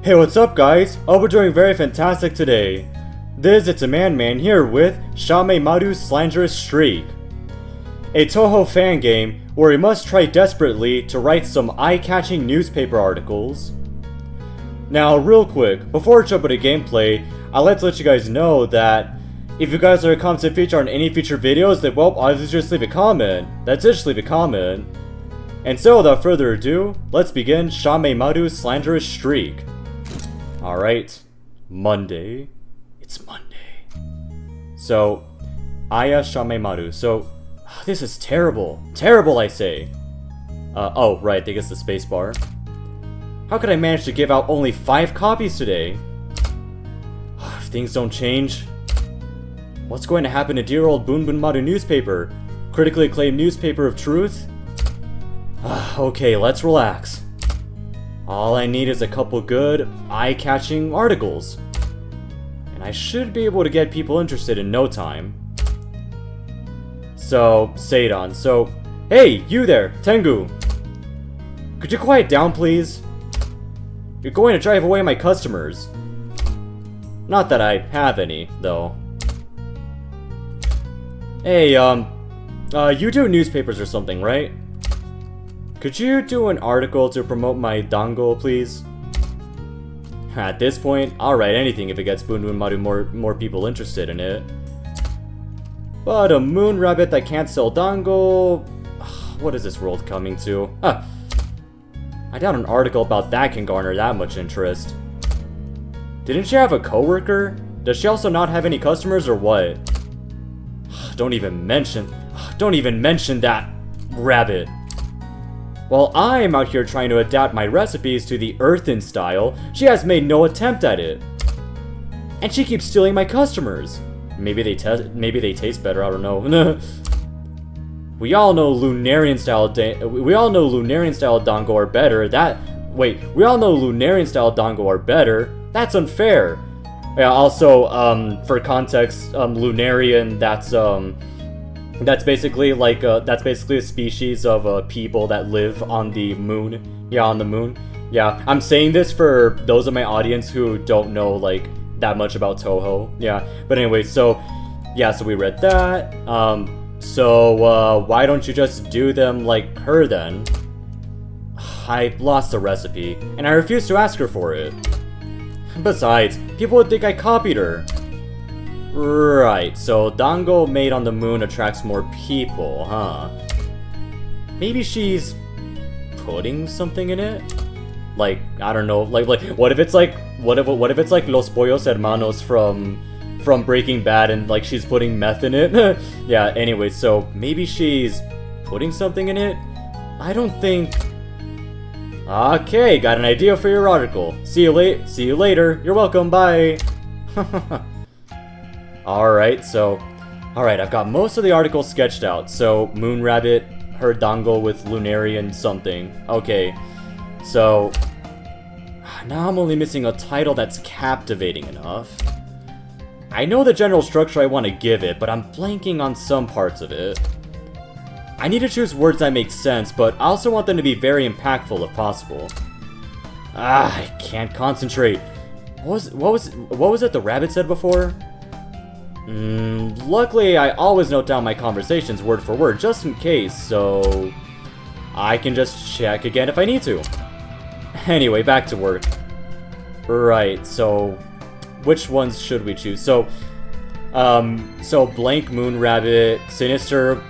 Hey, what's up guys? Hope we're doing very fantastic today. It's a man here with Shameimaru's Slanderous Streak, a Touhou fan game where we must try desperately to write some eye-catching newspaper articles. Now real quick, before we jump into gameplay, I'd like to let you guys know that if you guys are a content feature on any future videos, then well, obviously just leave a comment. That's it, just leave a comment. And so without further ado, let's begin Shameimaru's Slanderous Streak. Alright, Monday. It's Monday. So, Aya Shameimaru. So, this is terrible. Terrible, I say. Oh, right, I think it's the spacebar. How could I manage to give out only 5 copies today? If things don't change, what's going to happen to dear old Bunbunmaru newspaper? Critically acclaimed newspaper of truth? Okay, let's relax. All I need is a couple good, eye-catching articles. And I should be able to get people interested in no time. So, Seidon. So, hey, you there, Tengu! Could you quiet down, please? You're going to drive away my customers. Not that I have any, though. Hey, you do newspapers or something, right? Could you do an article to promote my dango, please? At this point, I'll write anything if it gets Bunbunmaru more people interested in it. But a moon rabbit that can't sell dango... What is this world coming to? I doubt an article about that can garner that much interest. Didn't she have a coworker? Does she also not have any customers or what? Don't even mention that rabbit. While I'm out here trying to adapt my recipes to the earthen style, she has made no attempt at it. And she keeps stealing my customers. Maybe they taste better, I don't know. We all know Lunarian style dango are better. We all know Lunarian style dango are better. That's unfair. Yeah, also, for context, Lunarian, that's basically like a species of people that live on the moon. Yeah, on the moon. Yeah, I'm saying this for those of my audience who don't know like that much about Touhou. Yeah, but anyway, so yeah, so we read that. Why don't you just do them like her then? I lost the recipe, and I refuse to ask her for it. Besides, people would think I copied her. Right, so dango made on the moon attracts more people, huh? Maybe she's putting something in it? Like, I don't know, like what if it's like Los Pollos Hermanos from Breaking Bad and like she's putting meth in it? Yeah, anyway, so maybe she's putting something in it? I don't think... Okay, got an idea for your article. See you later. You're welcome, bye. Alright, I've got most of the article sketched out. So, Moon Rabbit, her dango with Lunarian something. Okay, so... Now I'm only missing a title that's captivating enough. I know the general structure I want to give it, but I'm blanking on some parts of it. I need to choose words that make sense, but I also want them to be very impactful if possible. I can't concentrate. What was it the rabbit said before? Luckily, I always note down my conversations word for word, just in case, so... I can just check again if I need to. Anyway, back to work. Right, so... Which ones should we choose? So blank moon rabbit, sinister,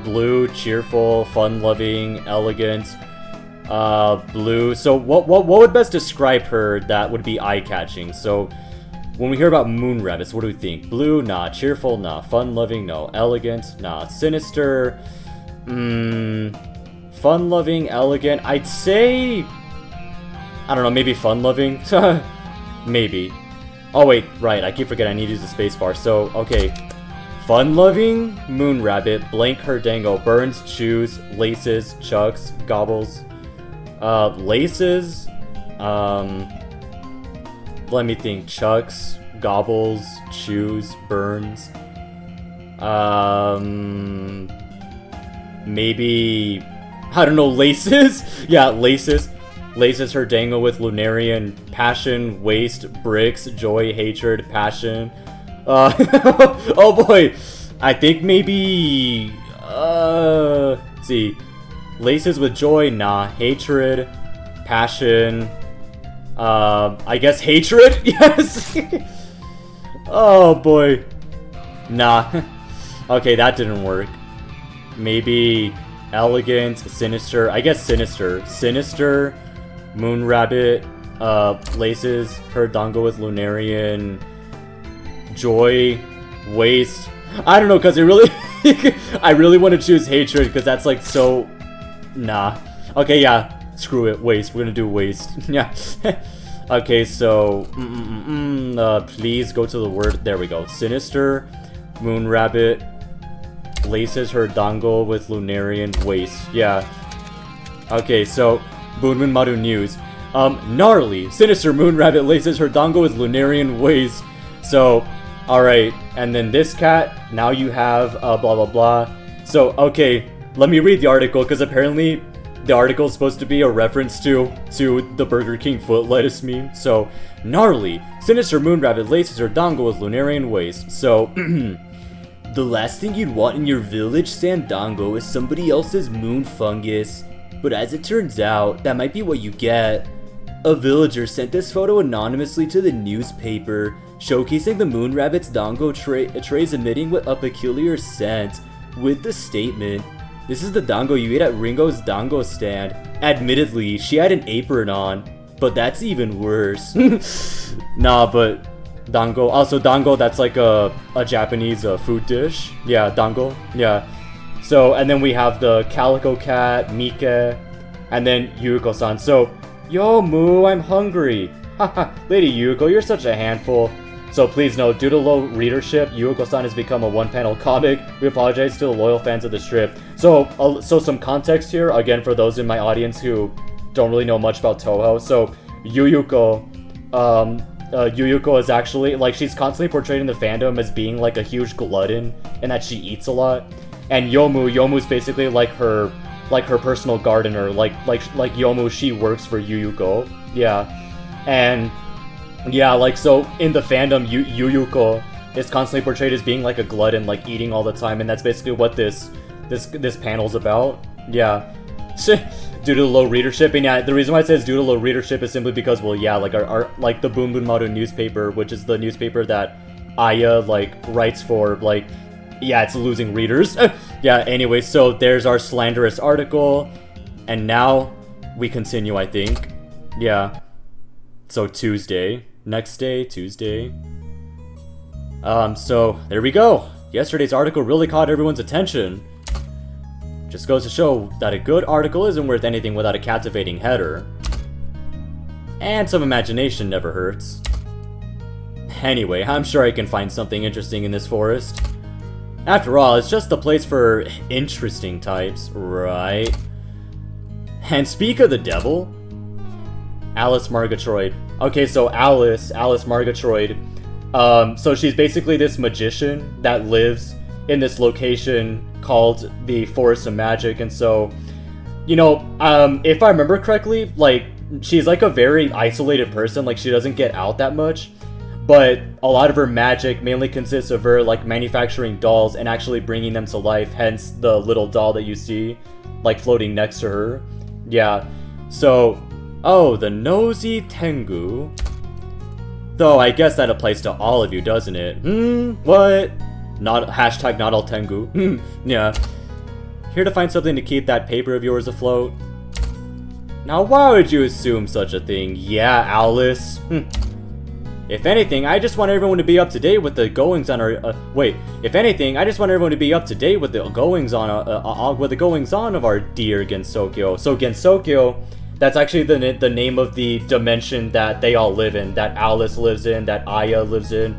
blue, cheerful, fun-loving, elegant, blue. So what would best describe her that would be eye-catching? So... When we hear about moon rabbits, what do we think? Blue? Nah. Cheerful? Nah. Fun-loving? No. Elegant? Nah. Sinister? Fun-loving? Elegant? I'd say... I don't know, maybe fun-loving? Maybe. Oh wait, right, I keep forgetting I need to use the spacebar. So, okay. Fun-loving? Moon rabbit. Blank her dango. Burns, chews, laces, chucks, gobbles. Laces? Let me think. Chucks, gobbles, chews, burns. Maybe... I don't know, laces? Yeah, laces. Laces her dango with Lunarian passion, waste, bricks, joy, hatred, passion. Oh boy, I think maybe, let's see, laces with joy, nah, hatred, passion, I guess hatred, yes, oh boy, nah, okay, that didn't work, maybe elegant, sinister, I guess sinister, moon rabbit, laces her dango with lunarian, joy, waste, I don't know, because it really, I really want to choose hatred, because that's like so, nah, okay, yeah, screw it, waste, we're gonna do waste, yeah, okay, so, please go to the word, there we go, sinister, moon rabbit, laces her dango with lunarian, waste, yeah, okay, so, Bunbunmaru news, gnarly, sinister moon rabbit laces her dango with lunarian, waste, so, alright, and then this cat, now you have, blah blah blah. So, okay, let me read the article, because apparently the article is supposed to be a reference to the Burger King foot lettuce meme. So, gnarly, sinister moon rabbit laces her dango with lunarian waste. So, the last thing you'd want in your village sandango is somebody else's moon fungus. But as it turns out, that might be what you get. A villager sent this photo anonymously to the newspaper, showcasing the moon rabbit's dango trays emitting a peculiar scent, with the statement, "This is the dango you eat at Ringo's dango stand." Admittedly, she had an apron on, but that's even worse. Nah, but dango, also dango, that's like a Japanese food dish. Yeah, dango, yeah. So, and then we have the calico cat, Mike, and then Yuko-san. So, yo, Moo, I'm hungry. Haha, Lady Yuko, you're such a handful. So please note, due to low readership, Yuko-san has become a one-panel comic. We apologize to the loyal fans of the strip. So some context here, again, for those in my audience who don't really know much about Touhou. So, Yuyuko is actually, like, she's constantly portrayed in the fandom as being, like, a huge glutton, and that she eats a lot. And Yomu's basically like her personal gardener, like Yomu, she works for Yuyuko, yeah, and yeah, like, so in the fandom, Yuyuko is constantly portrayed as being like a glutton, like eating all the time, and that's basically what this panel's about, yeah, due to low readership, and yeah, the reason why it says due to low readership is simply because, well, yeah, like our like the Bunbunmaru newspaper, which is the newspaper that Aya, like, writes for, like, yeah, it's losing readers. Yeah, anyway, so there's our Slanderous article. And now we continue, I think. Yeah. So Tuesday. Next day, Tuesday. So there we go. Yesterday's article really caught everyone's attention. Just goes to show that a good article isn't worth anything without a captivating header. And some imagination never hurts. Anyway, I'm sure I can find something interesting in this forest. After all, it's just a place for interesting types, right? And speak of the devil, Alice Murgatroyd. Okay, so Alice Murgatroyd, so she's basically this magician that lives in this location called the Forest of Magic, and so, you know, if I remember correctly, like, she's like a very isolated person, like, she doesn't get out that much. But a lot of her magic mainly consists of her, like, manufacturing dolls and actually bringing them to life, hence the little doll that you see, like, floating next to her. Yeah, so, oh, the nosy Tengu. Though, I guess that applies to all of you, doesn't it? What? Not, hashtag not all Tengu. Yeah. Here to find something to keep that paper of yours afloat? Now, why would you assume such a thing? Yeah, Alice. If anything, I just want everyone to be up to date with the goings on our. If anything, I just want everyone to be up to date with the goings on of our dear Gensokyo. So Gensokyo, that's actually the name of the dimension that they all live in. That Alice lives in. That Aya lives in.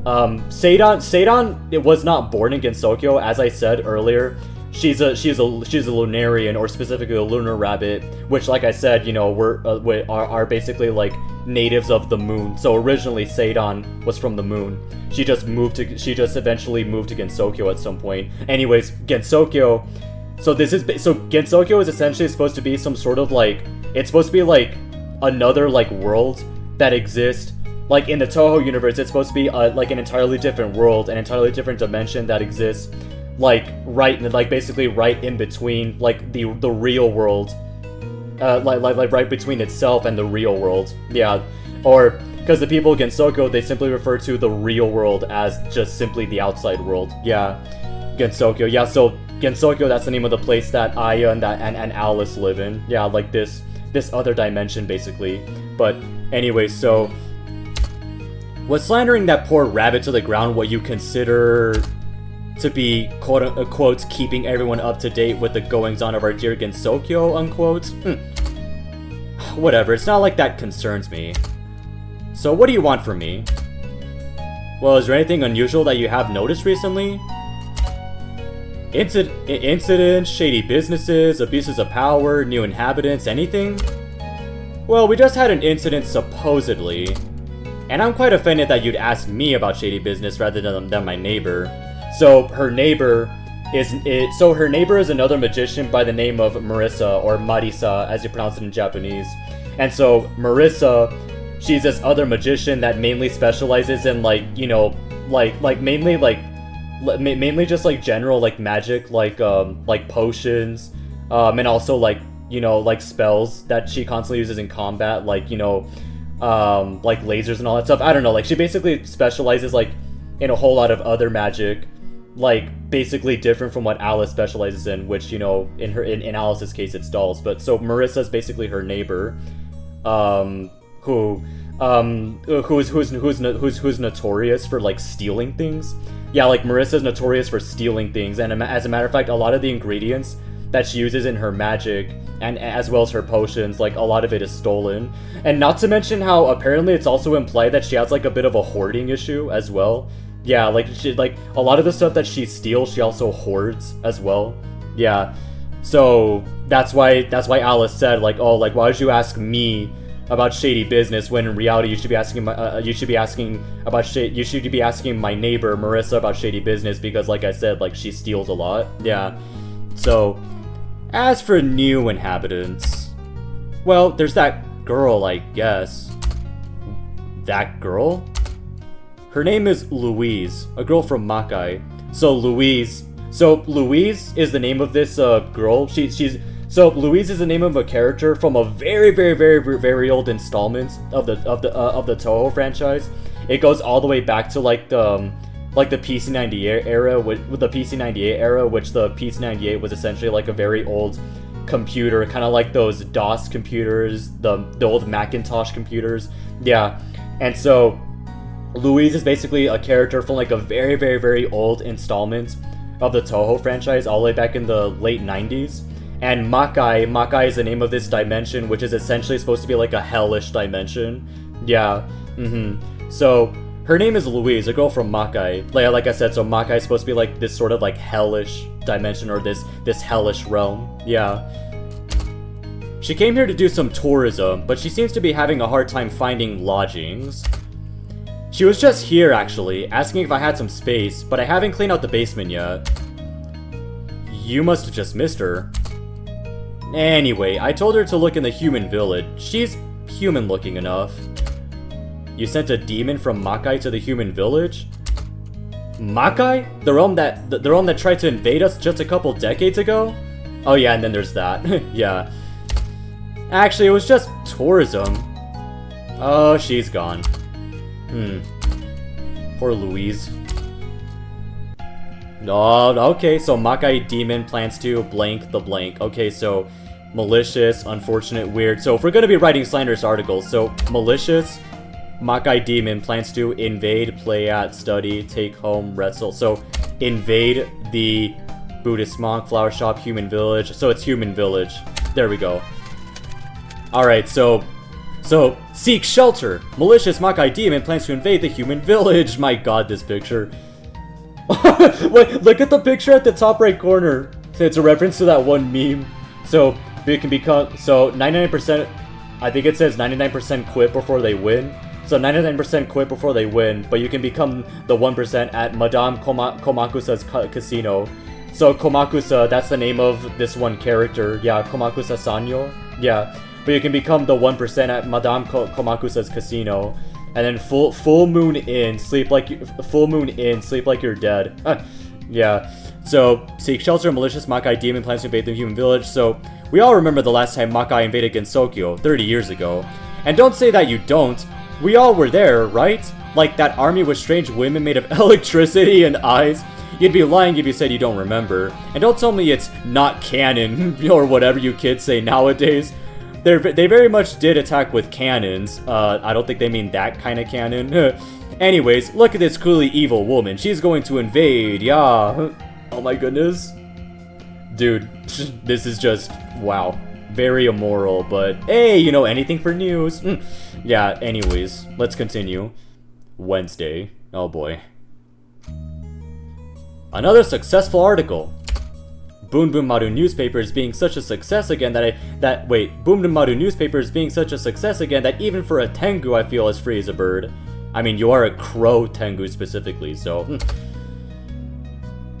Seidan, it was not born in Gensokyo, as I said earlier. She's a Lunarian, or specifically a lunar rabbit, which, like I said, you know, are basically like natives of the moon. So originally Seidan was from the moon. She just eventually moved to Gensokyo at some point. Anyways, Gensokyo. So Gensokyo is essentially supposed to be some sort of like, it's supposed to be like another like world that exist. Like, in the Touhou universe, it's supposed to be, like, an entirely different world, an entirely different dimension that exists, like, basically right in between, like, the real world. Like right between itself and the real world. Yeah. Or, because the people of Gensoko, they simply refer to the real world as just simply the outside world. Yeah. Gensoko. Yeah, so Gensoko, that's the name of the place that Aya and Alice live in. Yeah, like this other dimension, basically. But, anyway, so... was slandering that poor rabbit to the ground what you consider to be, quote-unquote, keeping everyone up to date with the goings-on of our dear Gensokyo, unquote? Whatever, it's not like that concerns me. So what do you want from me? Well, is there anything unusual that you have noticed recently? Incidents, shady businesses, abuses of power, new inhabitants, anything? Well, we just had an incident, supposedly. And I'm quite offended that you'd ask me about shady business rather than my neighbor. So her neighbor is another magician by the name of Marissa, or Marisa, as you pronounce it in Japanese. And so Marissa, she's this other magician that mainly specializes in, like, you know, mainly just like general like magic, like potions, and also like, you know, like spells that she constantly uses in combat, like, you know, like lasers and all that stuff. I don't know, like she basically specializes like in a whole lot of other magic, like basically different from what Alice specializes in, which, you know, in Alice's case it's dolls. But so Marissa's basically her neighbor, who's notorious for like stealing things. Yeah, like Marissa's notorious for stealing things, and as a matter of fact, a lot of the ingredients that she uses in her magic, and as well as her potions, like a lot of it is stolen. And not to mention how apparently it's also implied that she has like a bit of a hoarding issue as well. Yeah, like she, like a lot of the stuff that she steals, she also hoards as well. Yeah, so that's why Alice said like, oh, like why did you ask me about shady business when in reality you should be asking my you should be asking my neighbor Marissa about shady business, because like I said, like she steals a lot. Yeah. So as for new inhabitants, well, there's that girl, I guess. That girl? Her name is Louise, a girl from Makai. So Louise is the name of this girl. So Louise is the name of a character from a very old installment of the Touhou franchise. It goes all the way back to like the PC-98 era, with the PC-98 era, which the PC-98 was essentially like a very old computer, kind of like those DOS computers, the old Macintosh computers. Yeah, and so Louise is basically a character from like a very old installment of the Touhou franchise, all the way back in the late 90s. And Makai is the name of this dimension, which is essentially supposed to be like a hellish dimension. Yeah, So her name is Louise, a girl from Makai. Like I said, so Makai is supposed to be like this sort of like hellish dimension, or this hellish realm. Yeah. She came here to do some tourism, but she seems to be having a hard time finding lodgings. She was just here, actually, asking if I had some space, but I haven't cleaned out the basement yet. You must have just missed her. Anyway, I told her to look in the human village. She's human-looking enough. You sent a demon from Makai to the human village? Makai? The realm that tried to invade us just a couple decades ago? Oh yeah, and then there's that. Yeah. Actually, it was just tourism. Oh, she's gone. Poor Louise. Oh, okay, so Makai demon plans to blank the blank. Okay, so malicious, unfortunate, weird. So if we're gonna be writing slanderous articles, so malicious, Makai demon plans to invade, play at, study, take home, wrestle. So invade the Buddhist monk, flower shop, human village. So it's human village. There we go. Alright, so seek shelter. Malicious Makai demon plans to invade the human village. My god, this picture. Wait, look at the picture at the top right corner. It's a reference to that one meme. So it can become 99%. I think it says 99% quit before they win. So 99% quit before they win, but you can become the 1% at Madame Komakusa's casino. So Komakusa, that's the name of this one character. Yeah, Komakusa Sanyo. Yeah. but you can become the 1% at Madame Komakusa's casino. And then full moon in, sleep like you're dead. Yeah. So, seek shelter, malicious Makai demon plans to invade the human village. So, we all remember the last time Makai invaded Gensokyo, 30 years ago. And don't say that you don't. We all were there, right? Like that army with strange women made of electricity and eyes. You'd be lying if you said you don't remember. And don't tell me it's not canon, or whatever you kids say nowadays. They very much did attack with cannons. I don't think they mean that kind of cannon. Anyways, look at this clearly evil woman. She's going to invade, yeah. Oh my goodness. Dude, this is just, wow. Very immoral, but hey, you know, anything for news. Yeah, anyways, let's continue. Wednesday. Oh boy. Another successful article. Boom Boom Maru newspaper is being such a success again Boom Boom Maru newspaper is being such a success again that even for a Tengu I feel as free as a bird. I mean, you are a crow Tengu specifically, so...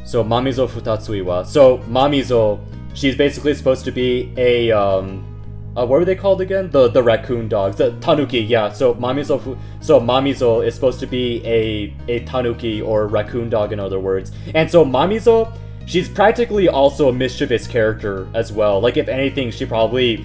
So, Mamizo Futatsuiwa. So, Mamizo, she's basically supposed to be a, what were they called again? The raccoon dogs. The tanuki, yeah. So, Mamizo is supposed to be a tanuki, or raccoon dog in other words. And so, Mamizo, she's practically also a mischievous character as well. Like, if anything, she probably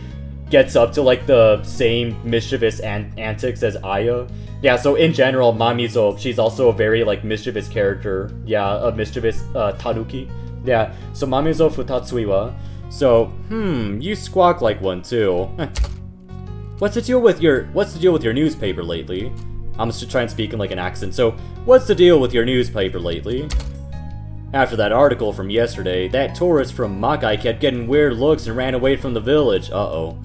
gets up to, like, the same mischievous antics as Aya. Yeah, so in general, Mamizo, she's also a very, like, mischievous character. Yeah, a mischievous tanuki. Yeah, so Mamizo Futatsuiwa. So, you squawk like one too. What's the deal with your newspaper lately? I'm just trying to speak in like an accent. So, what's the deal with your newspaper lately? After that article from yesterday, that tourist from Makai kept getting weird looks and ran away from the village. Uh-oh.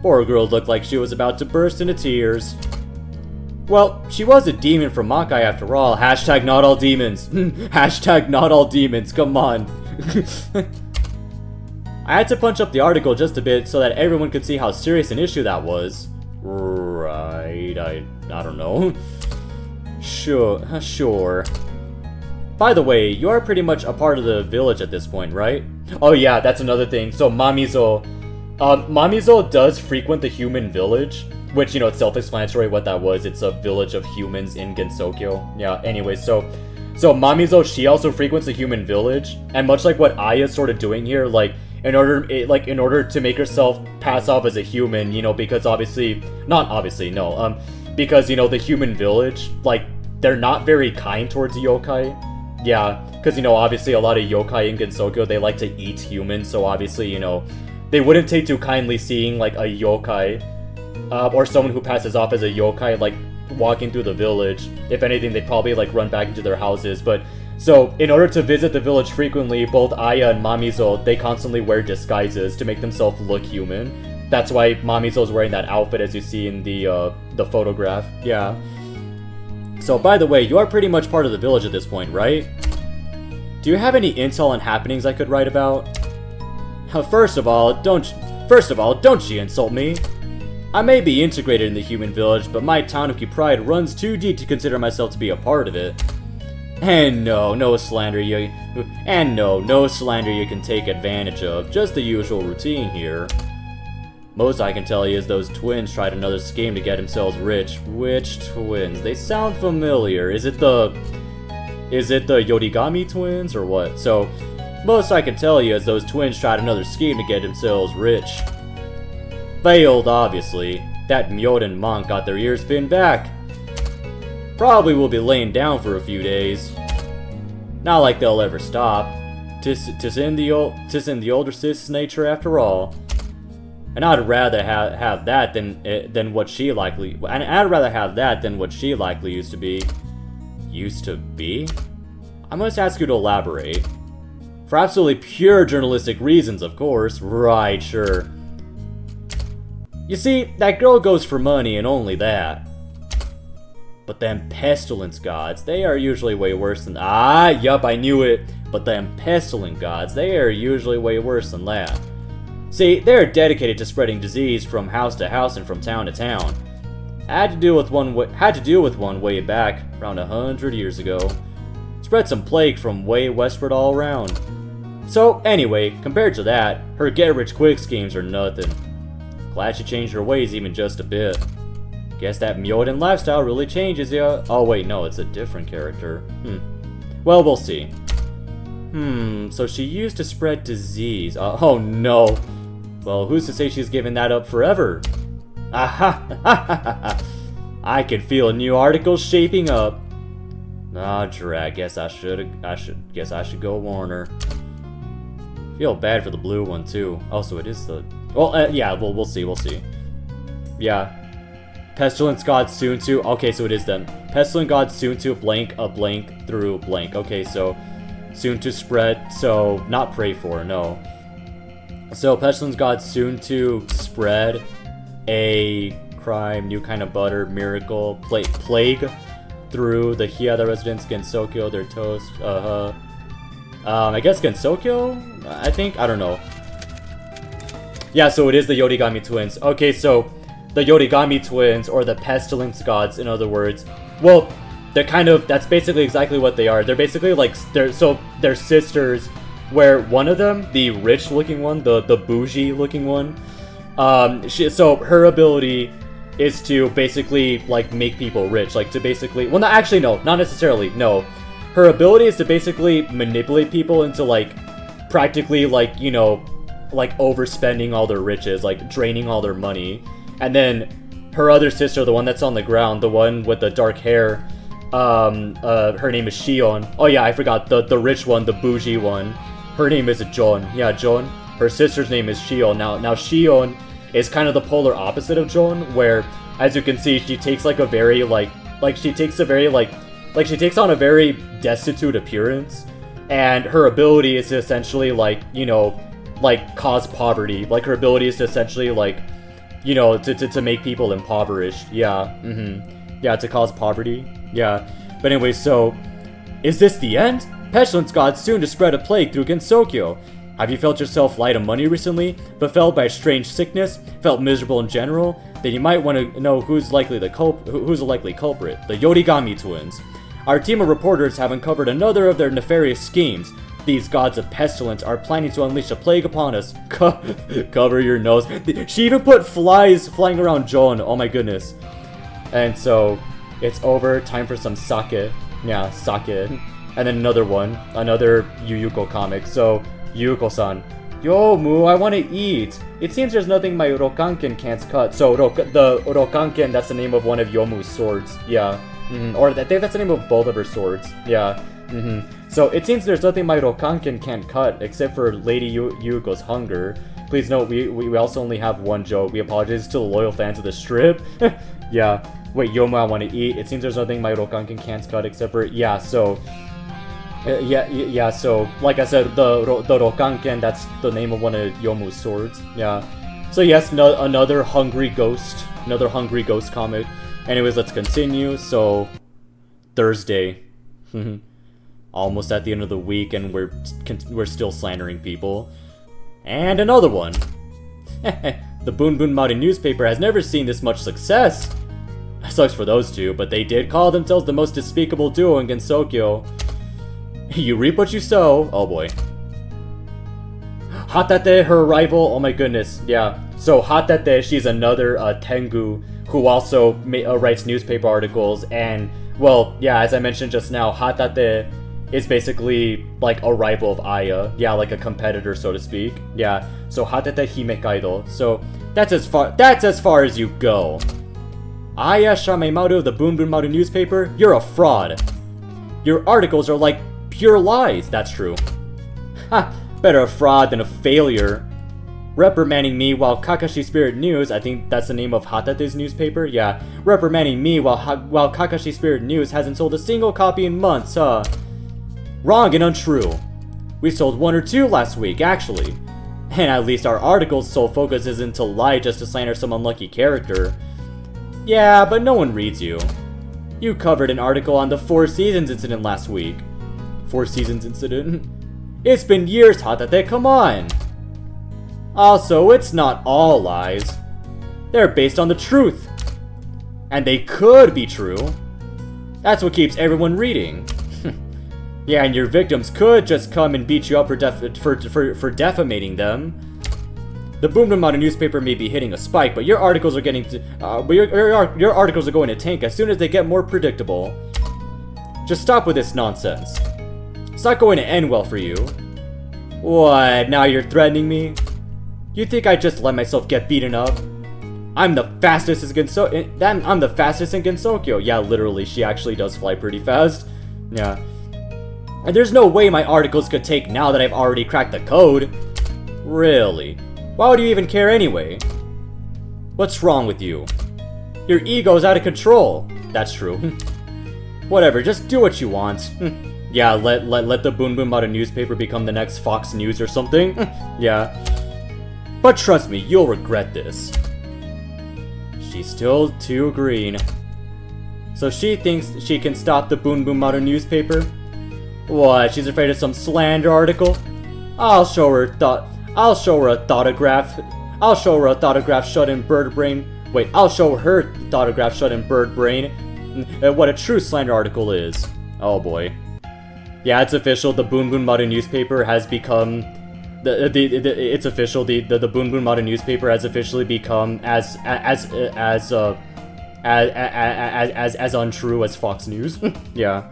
Poor girl looked like she was about to burst into tears. Well, she was a demon from Makai after all. Hashtag not all demons. Hashtag not all demons. Come on. I had to punch up the article just a bit so that everyone could see how serious an issue that was. Right, I don't know. Sure. By the way, you are pretty much a part of the village at this point, right? Oh yeah, that's another thing. So Mamizo does frequent the human village. Which, you know, it's self-explanatory what that was. It's a village of humans in Gensokyo. Yeah, anyways, so Mamizo, she also frequents the human village. And much like what Aya's sort of doing here, like, in order to make herself pass off as a human, you know, because because, you know, the human village, like, they're not very kind towards yokai. Yeah, because, you know, obviously a lot of yokai in Gensokyo, they like to eat humans, so obviously, you know, they wouldn't take too kindly seeing, like, a yokai, or someone who passes off as a yokai, like, walking through the village. If anything, they'd probably, like, run back into their houses. But, so, in order to visit the village frequently, both Aya and Mamizo, they constantly wear disguises to make themselves look human. That's why Mamizo's wearing that outfit as you see in the photograph. Yeah. So, by the way, you are pretty much part of the village at this point, right? Do you have any intel on happenings I could write about? First of all, don't you insult me. I may be integrated in the human village, but my tanuki pride runs too deep to consider myself to be a part of it. And no slander you can take advantage of, just the usual routine here. Most I can tell you is those twins tried another scheme to get themselves rich. Which twins? They sound familiar. Is it the Yorigami twins or what? So, most I can tell you is those twins tried another scheme to get themselves rich. Failed, obviously. That Myoden monk got their ears pinned back. Probably will be laying down for a few days. Not like they'll ever stop. Tis in the older sis' nature after all. And I'd rather have that than what she likely. And I'd rather have that than what she likely used to be. Used to be? I must ask you to elaborate. For absolutely pure journalistic reasons, of course. Right, sure. You see, that girl goes for money and only that. But them pestilence gods, they are usually way worse than— yup, I knew it. But them pestilent gods, they are usually way worse than that. See, they're dedicated to spreading disease from house to house and from town to town. Had to deal with one way back, around 100 years ago. Spread some plague from way westward all around. So, anyway, compared to that, her get-rich-quick schemes are nothing. Glad she changed her ways even just a bit. Guess that Myoden lifestyle really changes ya. Oh wait, no, it's a different character. Well, we'll see. So she used to spread disease. Oh no. Well, who's to say she's given that up forever? Aha! I can feel a new article shaping up. Drag. Guess I should go warn her. Feel bad for the blue one too. Oh, so it is the. Well, yeah. We'll see. Yeah. Pestilence God soon to. Okay, so it is then. Pestilence God soon to blank a blank through blank. Okay, so soon to spread. So not pray for. No. So Pestilence God soon to spread a crime, new kind of butter, miracle, plague through the Hiada residents, Gensokyo, their toast. I guess Gensokyo? I think? I don't know. Yeah, so it is the Yorigami twins. Okay, so the Yorigami twins, or the Pestilence Gods, in other words. Well, they're kind of, that's basically exactly what they are. They're basically like, they're sisters, where one of them, the rich-looking one, the bougie-looking one, so her ability is to basically, like, make people rich. Like, to basically, well, no, actually, no, not necessarily, no. Her ability is to basically manipulate people into, like, practically, like, you know, like, overspending all their riches, like, draining all their money. And then her other sister, the one that's on the ground, the one with the dark hair, her name is Shion. Oh yeah, I forgot, the rich one, the bougie one. Her name is Jon. Yeah, Jon. Her sister's name is Shion. Now Shion is kind of the polar opposite of Jon, where, as you can see, she takes like a very, she takes on a very destitute appearance, and her ability is to essentially, like, you know, like, cause poverty. Like, her ability is to essentially, like, you know, to make people impoverished. Yeah, yeah, to cause poverty. Yeah. But anyway, so, is this the end? Pestilence God soon to spread a plague through Gensokyo. Have you felt yourself light of money recently? Befell by a strange sickness? Felt miserable in general? Then you might want to know who's a likely culprit. The Yorigami twins. Our team of reporters have uncovered another of their nefarious schemes. These gods of pestilence are planning to unleash a plague upon us. Cover your nose. She even put flies flying around Jon. Oh my goodness. And so, it's over. Time for some sake. Yeah, sake. And then another one. Another Yuyuko comic. So, Yuko-san. Yo, Mu, I want to eat. It seems there's nothing my Rokanken can't cut. So, the Rokanken, that's the name of one of Yomu's swords. Yeah. Or I think that's the name of both of her swords. Yeah. So, it seems there's nothing my Rokanken can't cut, except for Lady Yuko's hunger. Please note, we also only have one joke. We apologize to the loyal fans of the strip. Yeah. Wait, Yomu, I want to eat. It seems there's nothing my Rokanken can't cut, except for... Yeah, so... Yeah, so, like I said, the Rokanken, that's the name of one of Yomu's swords. Yeah. So yes, another hungry ghost comic. Anyways, let's continue. So, Thursday. Almost at the end of the week, and we're still slandering people. And another one. The Bunbunmari newspaper has never seen this much success. Sucks for those two, but they did call themselves the most despicable duo in Gensokyo. You reap what you sow. Oh boy. Hatate, her rival. Oh my goodness. Yeah. So Hatate, she's another Tengu who also writes newspaper articles. And, well, yeah, as I mentioned just now, Hatate is basically like a rival of Aya. Yeah, like a competitor, so to speak. Yeah. So Hatate Himekaido. So that's as far as you go. Aya Shameimaru of the Bunbunmaru newspaper, you're a fraud. Your articles are like pure lies. That's true. Ha! Better a fraud than a failure. Reprimanding me while Kakashi Spirit News, I think that's the name of Hatate's newspaper, yeah. Reprimanding me while Kakashi Spirit News hasn't sold a single copy in months, huh? Wrong and untrue. We sold one or two last week, actually. And at least our article's sole focus isn't to lie just to slander some unlucky character. Yeah, but no one reads you. You covered an article on the Four Seasons incident last week. Four Seasons incident? It's been years, Hatate, come on! Also, it's not all lies. They're based on the truth. And they could be true. That's what keeps everyone reading. Yeah, and your victims could just come and beat you up for defamating them. The Boom Boom Maru newspaper may be hitting a spike, but your articles are getting to, your articles are going to tank as soon as they get more predictable. Just stop with this nonsense. It's not going to end well for you. What? Now you're threatening me? You think I just let myself get beaten up? I'm the fastest in Gensokyo. Yeah, literally, she actually does fly pretty fast. Yeah. And there's no way my articles could take now that I've already cracked the code. Really? Why would you even care anyway? What's wrong with you? Your ego's out of control. That's true. Whatever, just do what you want. Yeah, let the Boom Boom Maru newspaper become the next Fox News or something. Yeah. But trust me, you'll regret this. She's still too green. So she thinks she can stop the Boom Boom Maru newspaper? What, she's afraid of some slander article? I'll show her a thoughtograph. I'll show her a thoughtograph shut in bird brain. Wait, I'll show her thoughtograph shut in bird brain. What a true slander article is. Oh boy. Yeah, it's official. The Boom Boom Maru newspaper has become it's official. The Boom Boom Maru newspaper has officially become as untrue as Fox News. Yeah.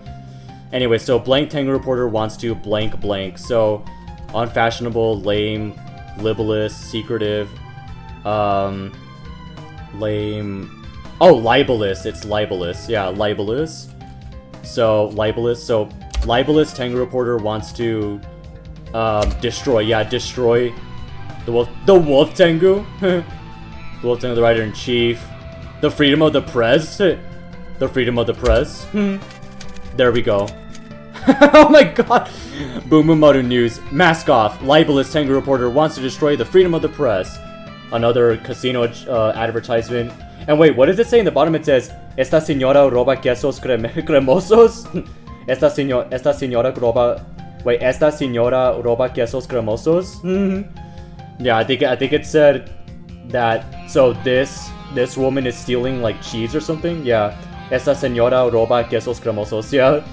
Anyway, so blank Tengu reporter wants to blank blank. So unfashionable, lame, libelous, secretive, lame. Oh, libelous. It's libelous. Yeah, libelous. So libelous. So libelous Tengu reporter wants to destroy. Yeah, destroy the wolf. The wolf Tengu. The wolf Tengu, the writer-in-chief. The freedom of the press. The freedom of the press. There we go. Oh my god. Boom Boom Maru News. Mask off. Libelous Tengu reporter wants to destroy the freedom of the press. Another casino advertisement. And wait, what does it say in the bottom? It says, Esta señora roba quesos cremosos. Esta señora roba. Wait, esta señora roba quesos cremosos. Yeah, I think it said that. So this woman is stealing like cheese or something. Yeah. Esta señora roba quesos cremosos. Yeah.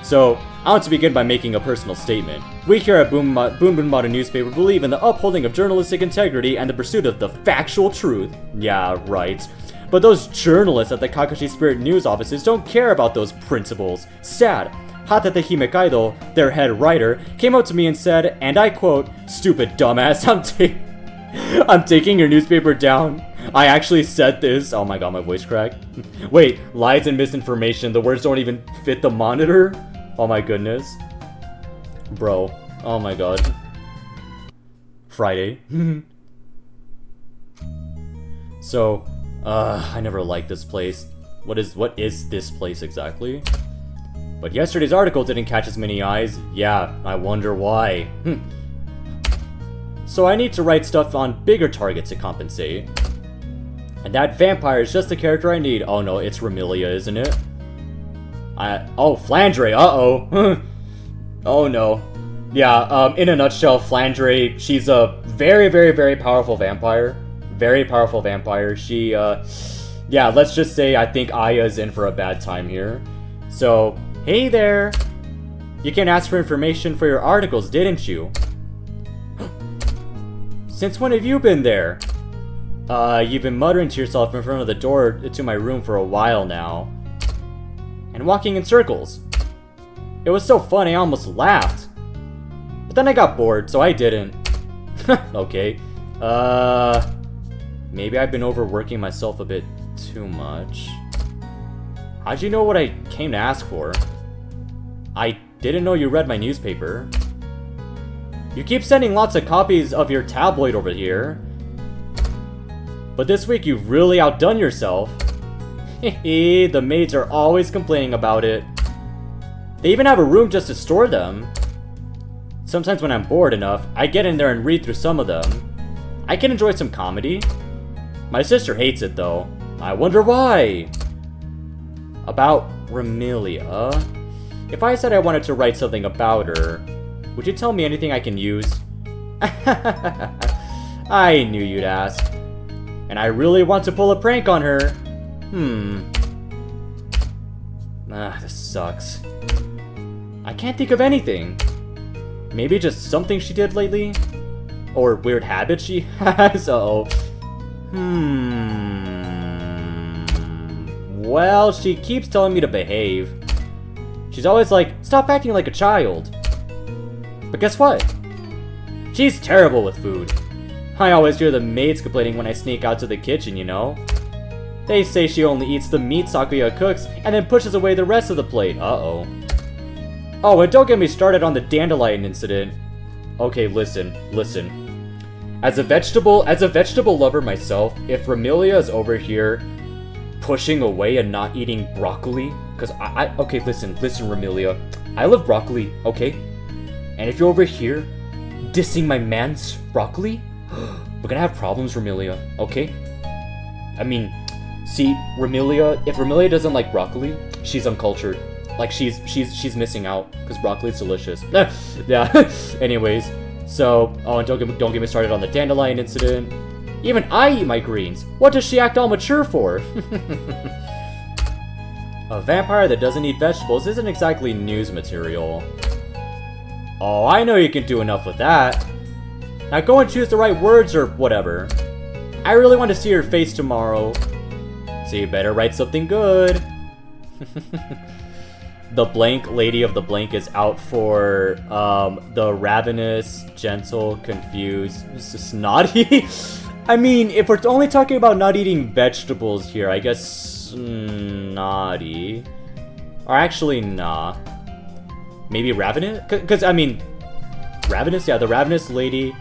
So, I want to begin by making a personal statement. We here at Boom Boom Maru newspaper believe in the upholding of journalistic integrity and the pursuit of the factual truth. Yeah, right. But those journalists at the Kakashi Spirit news offices don't care about those principles. Sad. Hatate Himekaido, their head writer, came up to me and said, and I quote, "Stupid dumbass, I'm taking your newspaper down." I actually said this. Oh my god, my voice cracked. Wait, lies and misinformation. The words don't even fit the monitor? Oh my goodness. Bro. Oh my god. Friday. So, I never liked this place. What is this place exactly? But yesterday's article didn't catch as many eyes. Yeah, I wonder why. So I need to write stuff on bigger targets to compensate. And that vampire is just the character I need. Oh no, it's Remilia, isn't it? Oh, Flandre, uh-oh. Oh no. Yeah, in a nutshell, Flandre, she's a very, very, very powerful vampire. Very powerful vampire. She, yeah, let's just say I think Aya's in for a bad time here. So, hey there! You can ask for information for your articles, didn't you? Since when have you been there? You've been muttering to yourself in front of the door to my room for a while now. And walking in circles. It was so fun I almost laughed. But then I got bored, so I didn't. Okay. Maybe I've been overworking myself a bit too much. How'd you know what I came to ask for? I didn't know you read my newspaper. You keep sending lots of copies of your tabloid over here. But this week you've really outdone yourself. Hehe, the maids are always complaining about it. They even have a room just to store them. Sometimes when I'm bored enough, I get in there and read through some of them. I can enjoy some comedy. My sister hates it though. I wonder why. About Remilia. If I said I wanted to write something about her, would you tell me anything I can use? I knew you'd ask. And I really want to pull a prank on her. This sucks. I can't think of anything. Maybe just something she did lately? Or weird habits she has? Uh-oh. Well, she keeps telling me to behave. She's always like, stop acting like a child. But guess what? She's terrible with food. I always hear the maids complaining when I sneak out to the kitchen, you know? They say she only eats the meat Sakuya cooks and then pushes away the rest of the plate. Uh-oh. Oh, and don't get me started on the dandelion incident. Okay, listen. As a vegetable lover myself, if Remilia is over here pushing away and not eating broccoli, because okay, listen, Remilia. I love broccoli, okay? And if you're over here dissing my man's broccoli, we're gonna have problems, Remilia, okay? I mean, see, Remilia, if Remilia doesn't like broccoli, she's uncultured. Like, she's missing out, because broccoli's delicious. Yeah, anyways, so, oh, and don't get me started on the dandelion incident. Even I eat my greens. What does she act all mature for? A vampire that doesn't eat vegetables isn't exactly news material. Oh, I know you can do enough with that. Now go and choose the right words or whatever. I really want to see her face tomorrow. So you better write something good. The blank lady of the blank is out for the ravenous, gentle, confused, snotty. I mean, if we're only talking about not eating vegetables here, I guess snotty. Or actually, nah. Maybe ravenous? Because, I mean, ravenous? Yeah, the ravenous lady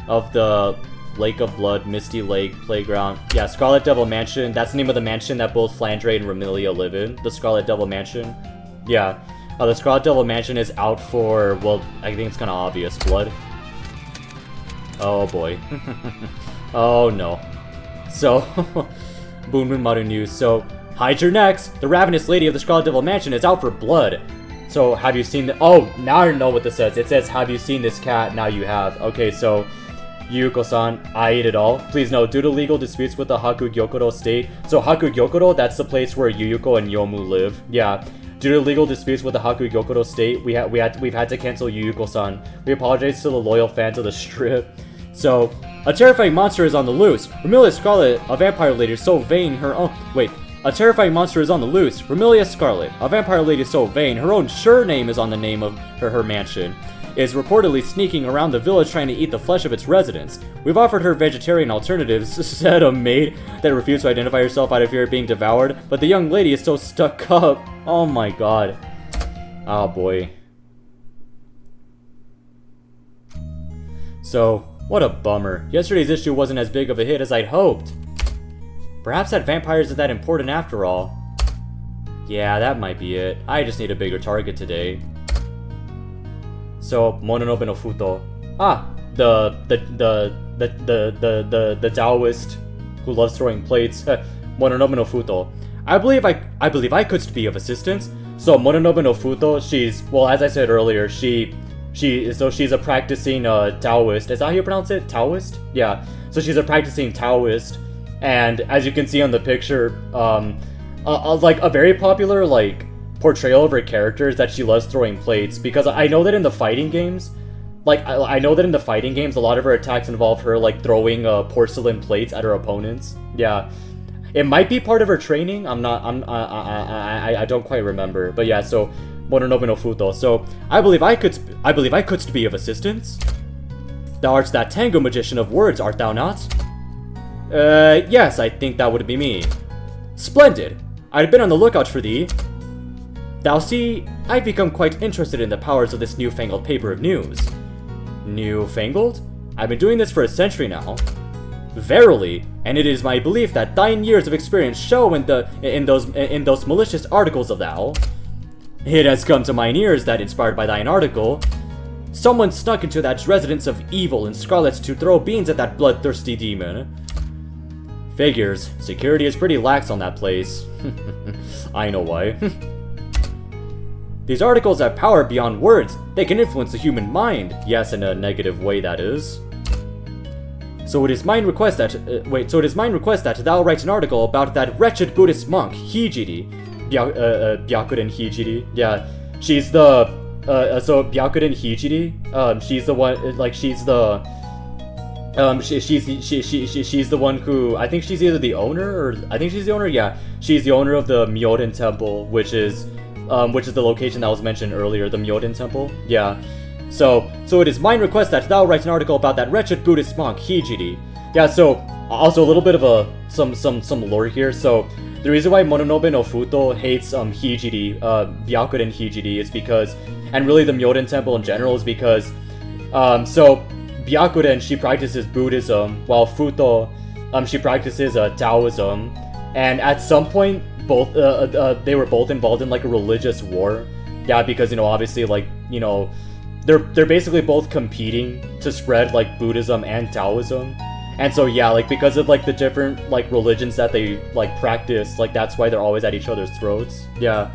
of the Lake of Blood, Misty Lake, Playground. Yeah, Scarlet Devil Mansion. That's the name of the mansion that both Flandre and Remilia live in. The Scarlet Devil Mansion. Yeah. The Scarlet Devil Mansion is out for, well, I think it's kind of obvious. Blood. Oh, boy. Oh, no. So, Bunbunmaru news. So, hide your necks. The ravenous lady of the Scarlet Devil Mansion is out for blood. So, have you seen the... Oh, now I know what this says. It says, have you seen this cat? Now you have. Okay, so... Yuuko-san, I eat it all. Please note, due to legal disputes with the Hakugyokuro state... So, Hakugyokuro, that's the place where Yuyuko and Yomu live. Yeah. Due to legal disputes with the Hakugyokuro state, we've had to cancel Yuyuko-san. We apologize to the loyal fans of the strip. So, a terrifying monster is on the loose. Remilia Scarlet, a vampire lady so vain her own... Wait. A terrifying monster is on the loose. Remilia Scarlet, a vampire lady so vain her own surname is on the name of her mansion, is reportedly sneaking around the village trying to eat the flesh of its residents. We've offered her vegetarian alternatives, said a maid that refused to identify herself out of fear of being devoured, but the young lady is so stuck up. Oh my god. Oh boy. So, what a bummer. Yesterday's issue wasn't as big of a hit as I'd hoped. Perhaps that vampire isn't that important after all. Yeah, that might be it. I just need a bigger target today. So, Mononobe no Futo. Ah, the Taoist who loves throwing plates. Mononobe no Futo. I believe I could be of assistance. So, Mononobe no Futo, she's, well, as I said earlier, she's a practicing Taoist. Is that how you pronounce it? Taoist? Yeah. So she's a practicing Taoist. And as you can see on the picture, like a very popular like portrayal of her character is that she loves throwing plates, because I know that in the fighting games, I know that in the fighting games a lot of her attacks involve her like throwing porcelain plates at her opponents. Yeah, it might be part of her training. I don't quite remember, but yeah. So Mononobe no Futo. So I believe I could be of assistance. Thou art that tango magician of words, art thou not? Yes, I think that would be me. Splendid! I'd been on the lookout for thee. Thou see, I've become quite interested in the powers of this newfangled paper of news. Newfangled? I've been doing this for a century now. Verily, and it is my belief that thine years of experience show in those malicious articles of thou. It has come to mine ears that, inspired by thine article, someone snuck into that residence of evil in Scarlet to throw beans at that bloodthirsty demon. Figures. Security is pretty lax on that place. I know why. These articles have power beyond words. They can influence the human mind. Yes, in a negative way, that is. So it is mine request that thou write an article about that wretched Buddhist monk, Hijiri. Byakuren Hijiri. Yeah, she's the... so Byakuren Hijiri, she's the one, like, she's the... She's the one who, I think she's either the owner, or I think she's the owner. Yeah, she's the owner of the Myoden Temple, which is the location that was mentioned earlier, the Myoden Temple. Yeah. So it is mine request that thou write an article about that wretched Buddhist monk Hijiri. Yeah. So also a little bit of some lore here. So the reason why Mononobe no Futo hates Hijiri, Byakuden Hijiri, is because, and really the Myoden Temple in general, is because so Byakuden, she practices Buddhism, while Futo, she practices Taoism, and at some point, both they were both involved in like a religious war. Yeah, because obviously, like they're basically both competing to spread like Buddhism and Taoism, and so yeah, like because of like the different like religions that they like practice, like that's why they're always at each other's throats. Yeah.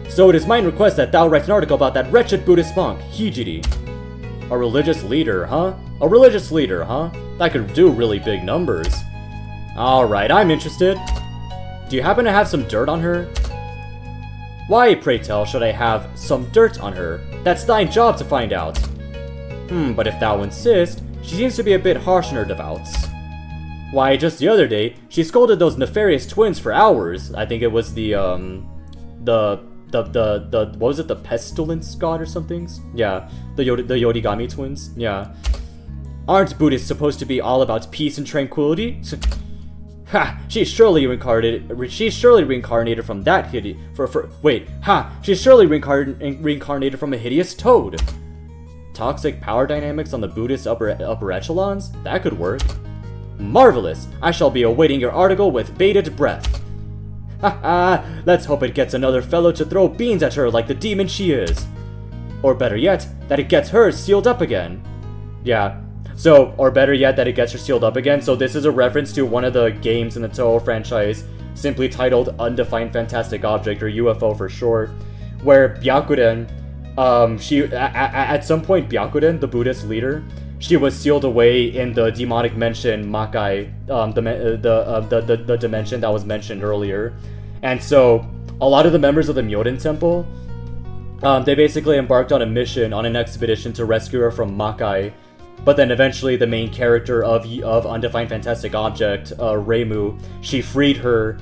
So it is mine request that thou write an article about that wretched Buddhist monk Hijiri. A religious leader, huh? A religious leader, huh? That could do really big numbers. Alright, I'm interested. Do you happen to have some dirt on her? Why, pray tell, should I have some dirt on her? That's thine job to find out. But if thou insist, she seems to be a bit harsh in her devouts. Why, just the other day, she scolded those nefarious twins for hours. I think it was the what was it, the pestilence god or something? Yeah, the Yorigami twins. Yeah. Aren't Buddhists supposed to be all about peace and tranquility? Ha! She's surely reincarnated from that she's surely reincarnated from a hideous toad. Toxic power dynamics on the Buddhist upper echelons? That could work. Marvelous! I shall be awaiting your article with bated breath. Haha, let's hope it gets another fellow to throw beans at her like the demon she is. Or better yet, that it gets her sealed up again. Yeah, so, or better yet, that it gets her sealed up again. So this is a reference to one of the games in the Touhou franchise, simply titled Undefined Fantastic Object, or UFO for short, where Byakuden, at some point Byakuden, the Buddhist leader, she was sealed away in the demonic mansion Makai, the dimension that was mentioned earlier. And so, a lot of the members of the Myoden Temple, they basically embarked on a mission, on an expedition to rescue her from Makai. But then eventually the main character of Undefined Fantastic Object, Reimu, she freed her.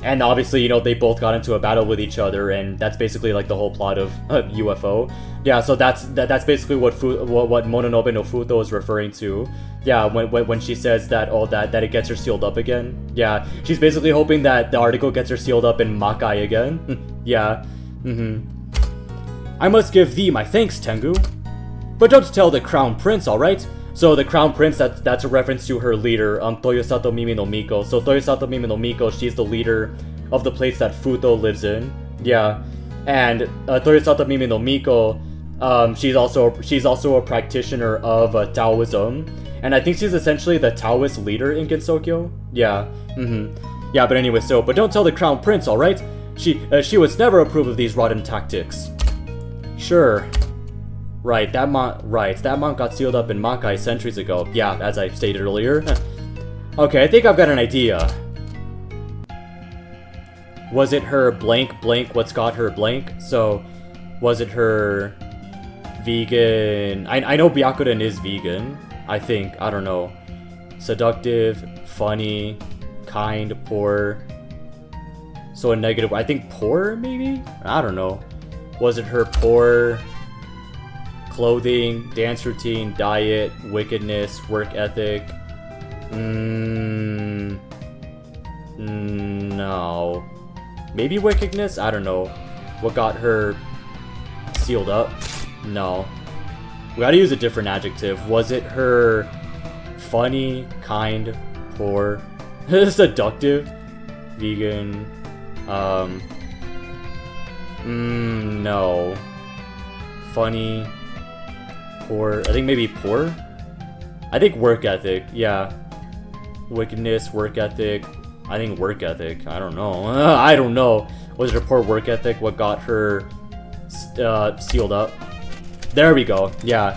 And obviously, they both got into a battle with each other, and that's basically like the whole plot of UFO. Yeah, so that's basically what Mononobe no Futo is referring to. Yeah, when she says that that it gets her sealed up again. Yeah, she's basically hoping that the article gets her sealed up in Makai again. Yeah. I must give thee my thanks, Tengu. But don't tell the Crown Prince, alright? So the Crown Prince, that's a reference to her leader, Toyosato Mimi no Miko. So Toyosato Mimi no Miko, she's the leader of the place that Futo lives in. Yeah. And Toyosato Mimi no Miko, she's also a practitioner of Taoism. And I think she's essentially the Taoist leader in Gensokyo. Yeah. Yeah, but anyway, but don't tell the Crown Prince, alright? She would never approve of these rotten tactics. Sure. Right, that monk got sealed up in Makai centuries ago. Yeah, as I stated earlier. Okay, I think I've got an idea. Was it her blank what's got her blank? So, was it her vegan? I know Byakuden is vegan. I think, I don't know. Seductive, funny, kind, poor. So a negative, I think poor maybe? I don't know. Was it her poor? Clothing, dance routine, diet, wickedness, work ethic. No. Maybe wickedness? I don't know. What got her sealed up? No. We gotta use a different adjective. Was it her funny, kind, poor, seductive, vegan? No. Funny, poor. I think maybe poor? I think work ethic, yeah. Wickedness, work ethic. I think work ethic. I don't know. I don't know. Was it her poor work ethic what got her sealed up? There we go. Yeah.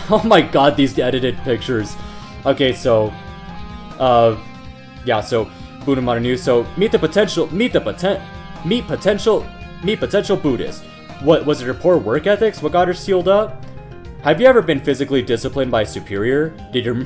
Oh my god, these edited pictures. Okay, so yeah, so Buddha News. So meet potential Buddhist. What was it her poor work ethics? What got her sealed up? Have you ever been physically disciplined by a superior? Did your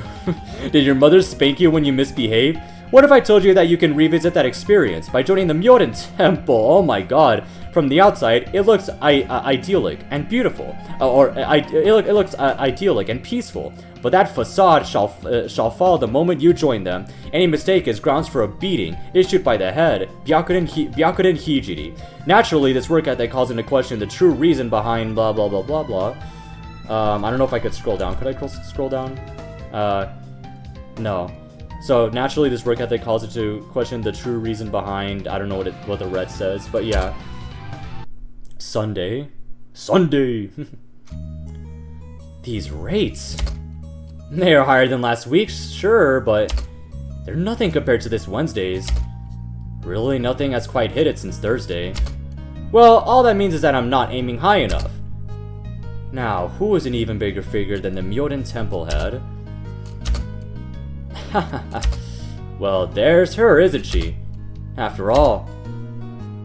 did your mother spank you when you misbehave? What if I told you that you can revisit that experience by joining the Myoden Temple? Oh my god. From the outside, it looks idyllic and beautiful. It looks idyllic and peaceful. But that facade shall fall the moment you join them. Any mistake is grounds for a beating, issued by the head, Byakuden Hijiri. Naturally, this work ethic calls into question the true reason behind blah blah blah blah blah. I don't know if I could scroll down. Could I scroll down? No. So naturally, this work ethic calls into question the true reason behind. I don't know what the red says, but yeah. Sunday. These rates. They are higher than last week's, sure, but they're nothing compared to this Wednesday's. Really, nothing has quite hit it since Thursday. Well, all that means is that I'm not aiming high enough. Now, who is an even bigger figure than the Myoden Temple head? Well, there's her, isn't she? After all,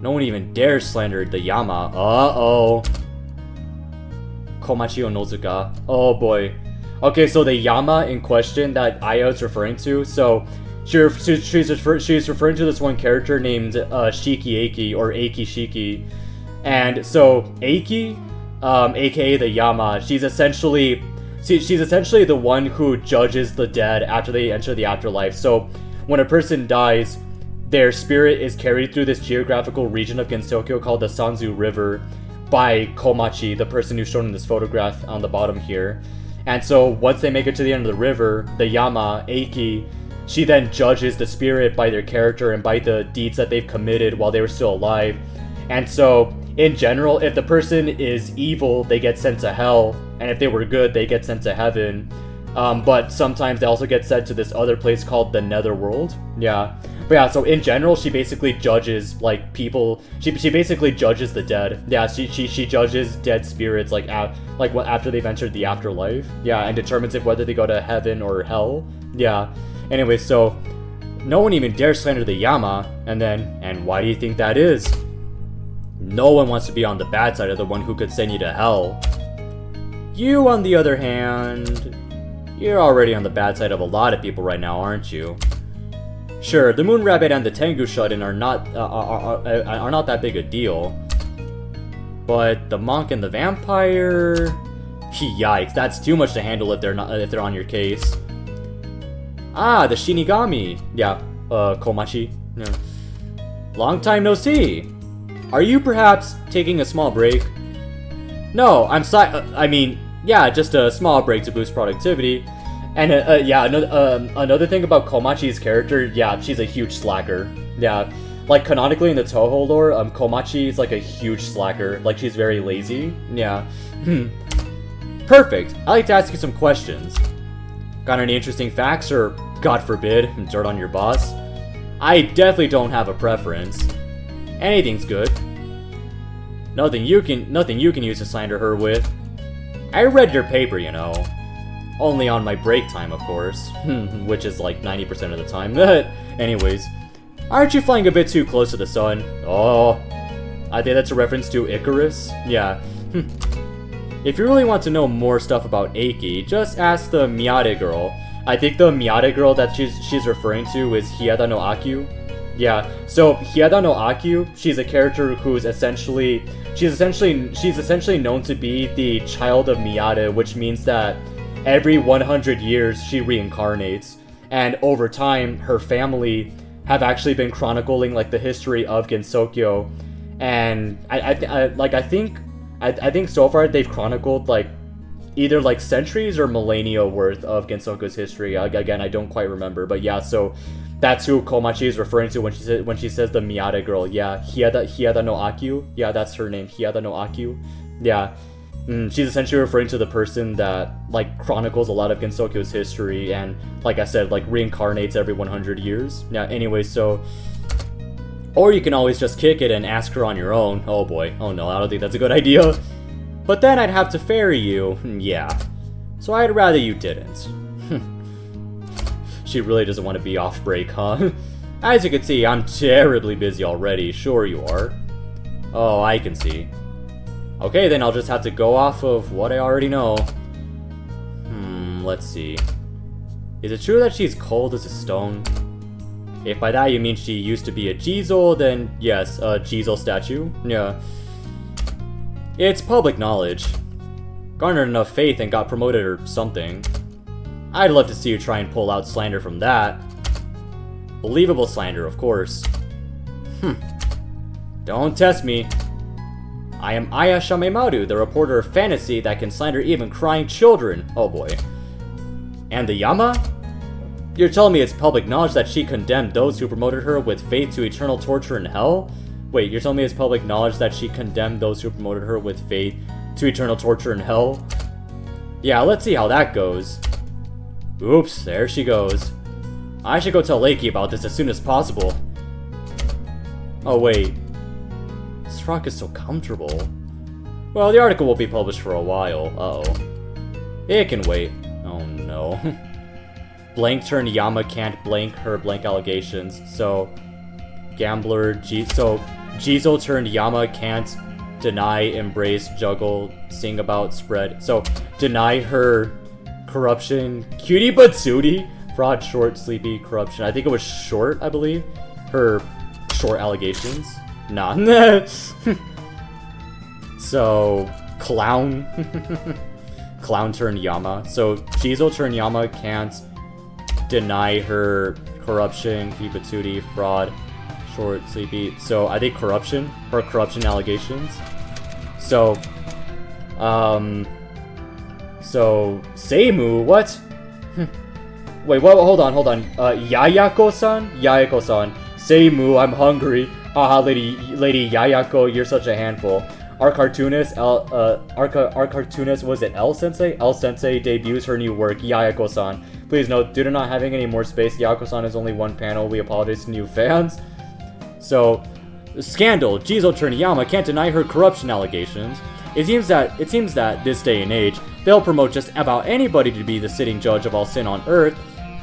no one even dares slander the Yama. Uh-oh. Komachi Onozuka. Oh boy. Okay, so the Yama in question that Aya's referring to, so she's referring to this one character named Shiki Eiki, or Eiki Shiki. And so Eiki, aka the Yama, she's essentially the one who judges the dead after they enter the afterlife. So when a person dies, their spirit is carried through this geographical region of Gensokyo called the Sanzu River by Komachi, the person who's shown in this photograph on the bottom here. And so once they make it to the end of the river, the Yama, Eiki, she then judges the spirit by their character and by the deeds that they've committed while they were still alive. And so, in general, if the person is evil, they get sent to hell, and if they were good, they get sent to heaven. But sometimes they also get sent to this other place called the Netherworld. Yeah. But yeah, so in general, she basically judges, like, people. She basically judges the dead. Yeah, she judges dead spirits, after they've entered the afterlife. Yeah, and determines whether they go to heaven or hell. Yeah. Anyway, so no one even dares slander the Yama. And why do you think that is? No one wants to be on the bad side of the one who could send you to hell. You, on the other hand, you're already on the bad side of a lot of people right now, aren't you? Sure, the Moon Rabbit and the Tengu Shut-in are not that big a deal. But the monk and the vampire... Yikes, that's too much to handle if they're on your case. Ah, the Shinigami. Yeah, Komachi. Yeah. Long time no see. Are you perhaps taking a small break? No, yeah, just a small break to boost productivity. And yeah, another thing about Komachi's character, yeah, she's a huge slacker. Yeah, like canonically in the Touhou lore, Komachi is like a huge slacker. Like she's very lazy. Yeah. Perfect. I'd like to ask you some questions. Got any interesting facts or, God forbid, dirt on your boss? I definitely don't have a preference. Anything's good. Nothing you can use to slander her with. I read your paper, you know. Only on my break time, of course. Which is like 90% of the time. Anyways, aren't you flying a bit too close to the sun? Oh, I think that's a reference to Icarus. Yeah. If you really want to know more stuff about Eiki, just ask the Miyade girl. I think the Miyade girl that she's referring to is Hiada no Akyu. Yeah, so Hiada no Akyu, she's a character who's essentially known to be the child of Miyade, which means that every 100 years she reincarnates, and over time her family have actually been chronicling like the history of Gensokyo, and I think so far they've chronicled like either like centuries or millennia worth of Gensokyo's history. Again, I don't quite remember, but yeah, so that's who Komachi is referring to when she says the Miyade girl. Yeah, Hiada no Akyu. Yeah, that's her name, Hiada no Akyu. Yeah, she's essentially referring to the person that like chronicles a lot of Gensokyo's history and, like I said, like reincarnates every 100 years. Yeah. Anyway, so. Or you can always just kick it and ask her on your own. Oh boy. Oh no, I don't think that's a good idea. But then I'd have to ferry you. Yeah. So I'd rather you didn't. She really doesn't want to be off break, huh? As you can see, I'm terribly busy already. Sure you are. Oh, I can see. Okay, then I'll just have to go off of what I already know. Let's see. Is it true that she's cold as a stone? If by that you mean she used to be a Jizo, then yes, a Jizo statue. Yeah. It's public knowledge. Garnered enough faith and got promoted or something. I'd love to see you try and pull out slander from that. Believable slander, of course. Don't test me. I am Aya Shameimaru, the reporter of fantasy that can slander even crying children. Oh boy. And the Yama? You're telling me it's public knowledge that she condemned those who promoted her with faith to eternal torture in hell? Wait, you're telling me it's public knowledge that she condemned those who promoted her with faith to eternal torture in hell? Yeah, let's see how that goes. Oops, there she goes. I should go tell Lakey about this as soon as possible. Oh wait. This rock is so comfortable. Well, the article will be published for a while. Uh-oh. It can wait. Oh no. Blank turned Yama can't blank her blank allegations. So, Gambler Jizo turned Yama can't deny, embrace, juggle, sing about, spread. So, deny her corruption. Cutie but sooty. Fraud, short, sleepy, corruption. I think it was short, I believe. Her short allegations. Nah. So, clown. Clown turned Yama. So, Jizo turned Yama can't deny her corruption, Kibatuti, fraud, short, sleepy. So, I think corruption. Her corruption allegations. So, Seimu, what? Wait, what? Hold on. Yayako-san? Yayako-san. Seimu, I'm hungry. Haha, Lady Yayako, you're such a handful. Our cartoonist, was it L-sensei? L-sensei debuts her new work, Yayako-san. Please note, due to not having any more space, Yayako-san is only one panel. We apologize to new fans. So, scandal. Jizo Turniyama can't deny her corruption allegations. It seems that this day and age, they'll promote just about anybody to be the sitting judge of all sin on Earth.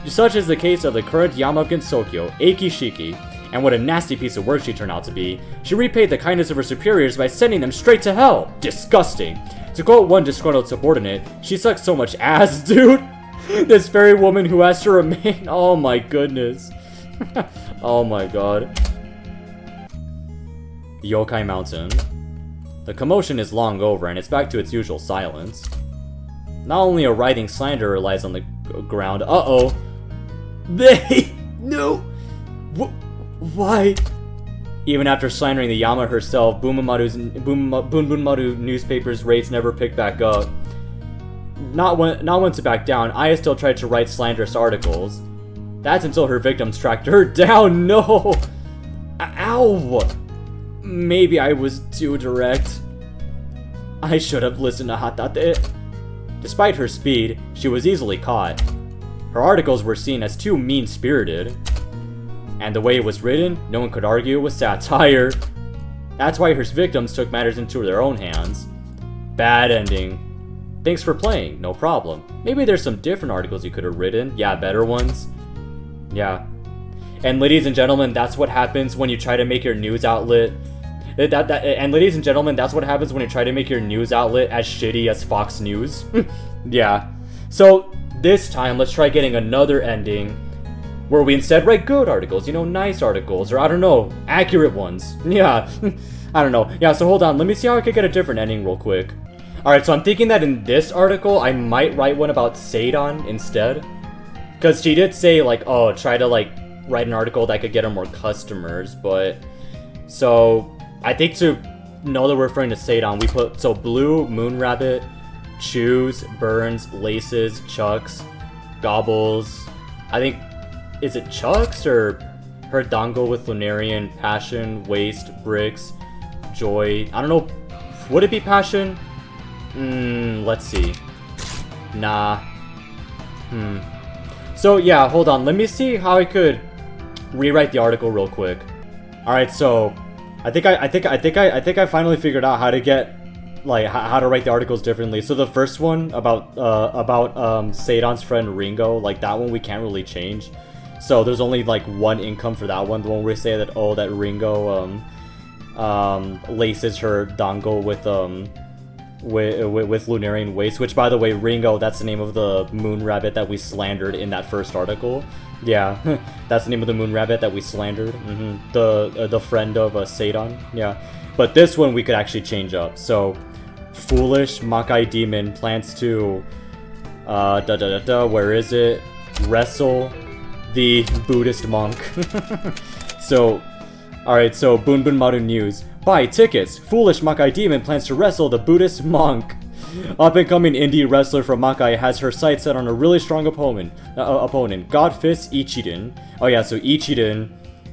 Such is the case of the current Yama of Gensokyo, Eiki Shiki. And what a nasty piece of work she turned out to be. She repaid the kindness of her superiors by sending them straight to hell. Disgusting. To quote one disgruntled subordinate, she sucks so much ass, dude. This very woman who has to remain. Oh my goodness. Oh my god. Yokai Mountain. The commotion is long over and it's back to its usual silence. Not only a writhing slanderer lies on the ground. Uh-oh. No. Why? Even after slandering the Yama herself, Bunmaru newspaper's rates never picked back up. Not one to back down, Aya still tried to write slanderous articles. That's until her victims tracked her down. No! Ow! Maybe I was too direct. I should have listened to Hatate. Despite her speed, she was easily caught. Her articles were seen as too mean-spirited. And the way it was written, no one could argue it was satire. That's why her victims took matters into their own hands. Bad ending. Thanks for playing, no problem. Maybe there's some different articles you could have written. Yeah, better ones. Yeah. And ladies and gentlemen, that's what happens when you try to make your news outlet... And ladies and gentlemen, that's what happens when you try to make your news outlet as shitty as Fox News. Yeah. So, this time, let's try getting another ending where we instead write good articles, you know, nice articles, or I don't know, accurate ones. Yeah, I don't know. Yeah, so hold on, let me see how I could get a different ending real quick. Alright, so I'm thinking that in this article, I might write one about Seidan instead. Because she did say, like, oh, try to, like, write an article that could get her more customers, but... So, I think to know that we're referring to Seidan, we put, so Blue, Moon Rabbit, Chews, Burns, Laces, Chucks, Gobbles, I think... Is it Chucks or her Dango with Lunarian, Passion, Waste, Bricks, Joy? I don't know. Would it be Passion? Let's see. Nah. So yeah, hold on. Let me see how I could rewrite the article real quick. All right, so I think I finally figured out how to get how to write the articles differently. So the first one about Seidan's friend Ringo, like that one we can't really change. So there's only like one income for that one. The one where we say that, oh, that Ringo laces her dango with with Lunarian Waste, which, by the way, Ringo, that's the name of the moon rabbit that we slandered in that first article. Yeah, that's the name of the moon rabbit that we slandered. The friend of Seidon. Yeah, but this one we could actually change up. So, foolish Makai demon plans to where is it? Wrestle the Buddhist monk. So, alright, so Bunbunmaru News. Buy tickets! Foolish Makai demon plans to wrestle the Buddhist monk. Up-and-coming indie wrestler from Makai has her sights set on a really strong opponent. Godfist Ichiden. Oh yeah, so Ichiden.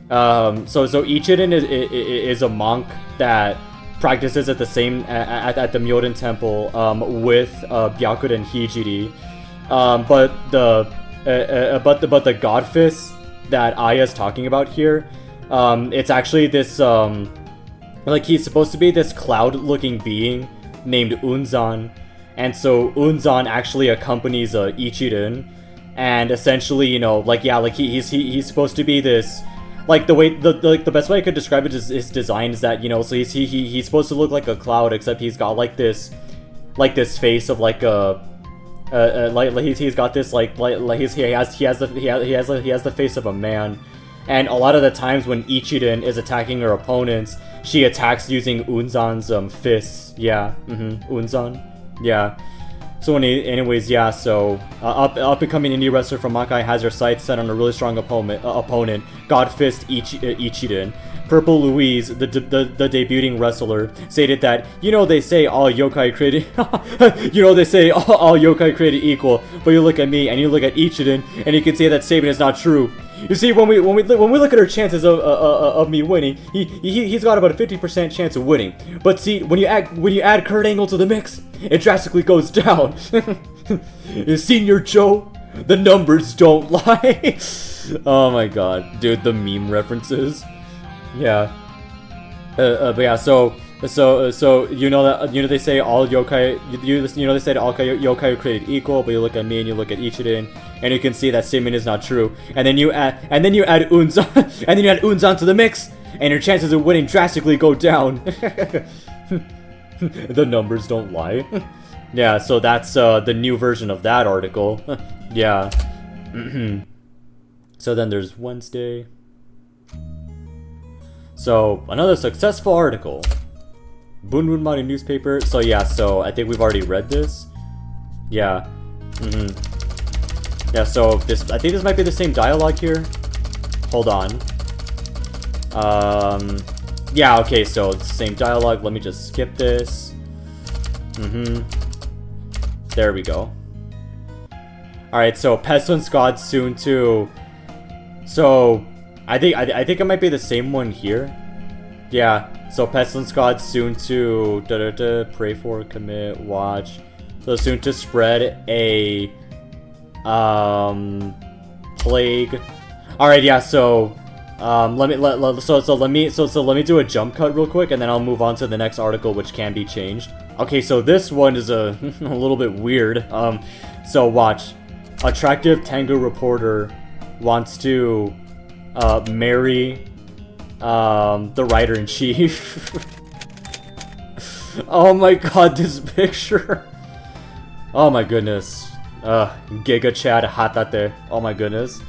So Ichiden is a monk that practices at the same at the Myoden Temple with Byakuren Hijiri. But the Godfist that Aya's talking about here, it's actually this like he's supposed to be this cloud-looking being named Unzan, and so Unzan actually accompanies Ichiden, and essentially, you know, like yeah, like he's supposed to be this, like the way the best way I could describe it is his design is that, you know, so he's supposed to look like a cloud, except he's got like this face of like a he's got this like he has the face of a man. And a lot of the times when Ichiden is attacking her opponents, she attacks using Unzan's fists. Yeah, Unzan. Yeah. So anyways, yeah. So up-and-coming indie wrestler from Makai has her sights set on a really strong opponent, Godfist Ichiden. Purple Louise, the debuting wrestler, stated that, you know, they say all yokai created all yokai created equal, but you look at me and you look at Ichiden and you can say that statement is not true. You see, when we look at her chances of me winning, he's got about a 50% chance of winning. But see, when you add Kurt Angle to the mix, it drastically goes down. Senior Joe, the numbers don't lie. Oh my god, dude, the meme references. Yeah. But yeah, so you know they say all yokai they say all yokai are created equal, but you look at me and you look at Ichiden and you can see that statement is not true. And then you add Unzan to the mix, and your chances of winning drastically go down. The numbers don't lie. Yeah, so that's the new version of that article. Yeah. So then there's Wednesday. So, another successful article. Bunbunmaru newspaper. So yeah, so I think we've already read this. Yeah. Yeah, so I think this might be the same dialogue here. Hold on. Yeah, okay, so it's the same dialogue. Let me just skip this. There we go. Alright, so Pestilence God soon to... So... I think it might be the same one here. Yeah, so Pestilence God soon to pray for, commit, watch. So soon to spread a plague. All right, yeah. So let me do a jump cut real quick, and then I'll move on to the next article, which can be changed. Okay, so this one is a little bit weird. So watch. Attractive Tengu reporter wants to marry the writer-in-chief. Oh my god, this picture. Oh my goodness. Giga Chad Hatate. Oh my goodness.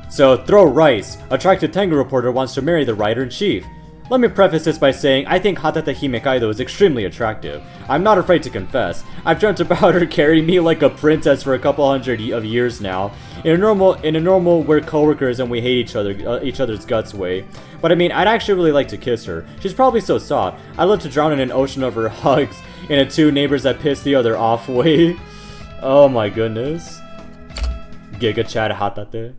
So, throw rice. Attractive Tengu reporter wants to marry the writer-in-chief. Let me preface this by saying I think Hatate Himekaido is extremely attractive. I'm not afraid to confess. I've dreamt about her carrying me like a princess for a couple hundred of years now. In a normal we're coworkers and we hate each other's guts way. But I mean, I'd actually really like to kiss her. She's probably so soft. I'd love to drown in an ocean of her hugs in a two neighbors that piss the other off way. Oh my goodness. Giga Chat Hatate.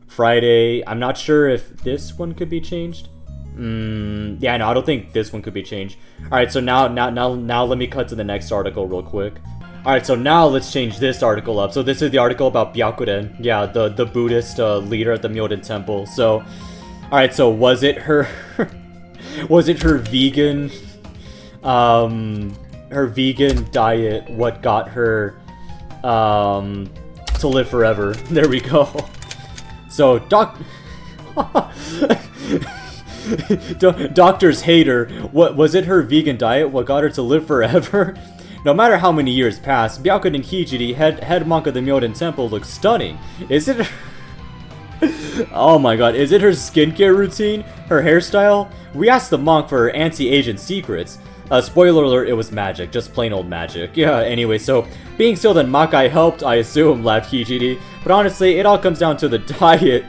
Friday. I'm not sure if this one could be changed. Yeah, no, I don't think this one could be changed. Alright, so now let me cut to the next article real quick. Alright, so now let's change this article up. So this is the article about Byakuren. Yeah, the Buddhist leader at the Myoden Temple. So, alright, so was it her... was it her vegan... her vegan diet what got her... to live forever? There we go. So, Doctors hate her. What was it? Her vegan diet? What got her to live forever? No matter how many years pass, Byakunin Hijiri, head monk of the Myoden Temple, looks stunning. Is it? Oh my god, is it her skincare routine? Her hairstyle? We asked the monk for her anti-Asian secrets. Spoiler alert, it was magic, just plain old magic. Yeah, anyway, so being still that Makai helped, I assume, laughed Hijiri. But honestly, it all comes down to the diet.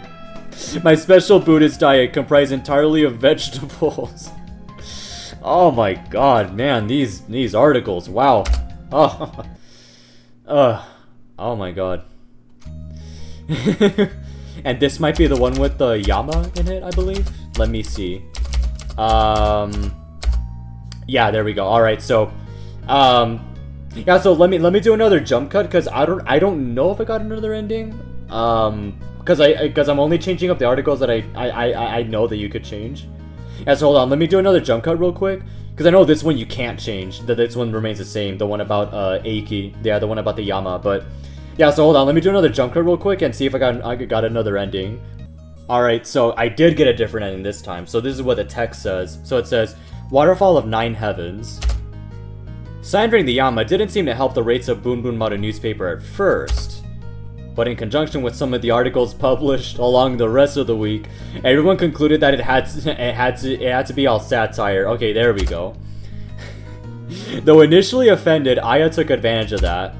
My special Buddhist diet comprised entirely of vegetables. Oh my god, man, these articles, wow. Oh, oh my god. And this might be the one with the Yama in it, I believe. Let me see. Yeah, there we go. All right, so, yeah. So let me do another jump cut because I don't know if I got another ending. Because I'm only changing up the articles that I know that you could change. Yeah. So hold on. Let me do another jump cut real quick because I know this one you can't change. That this one remains the same. The one about Eiki. Yeah, the one about the Yama, but. Yeah, so hold on, let me do another jump cut real quick and see if I got another ending. Alright, so I did get a different ending this time. So this is what the text says. So it says, Waterfall of 9 Heavens. Slandering the Yama didn't seem to help the rates of Bunbunmaru newspaper at first. But in conjunction with some of the articles published along the rest of the week, everyone concluded that it had to be all satire. Okay, there we go. Though initially offended, Aya took advantage of that.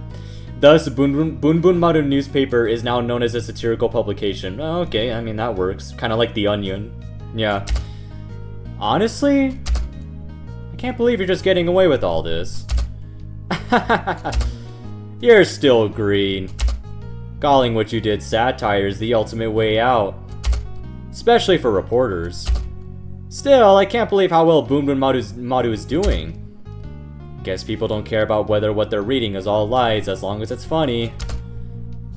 Thus, Bunbunmaru newspaper is now known as a satirical publication. Okay, I mean, that works. Kind of like The Onion. Yeah. Honestly, I can't believe you're just getting away with all this. You're still green. Calling what you did satire is the ultimate way out. Especially for reporters. Still, I can't believe how well Bunbunmaru is doing. Guess people don't care about whether what they're reading is all lies as long as it's funny.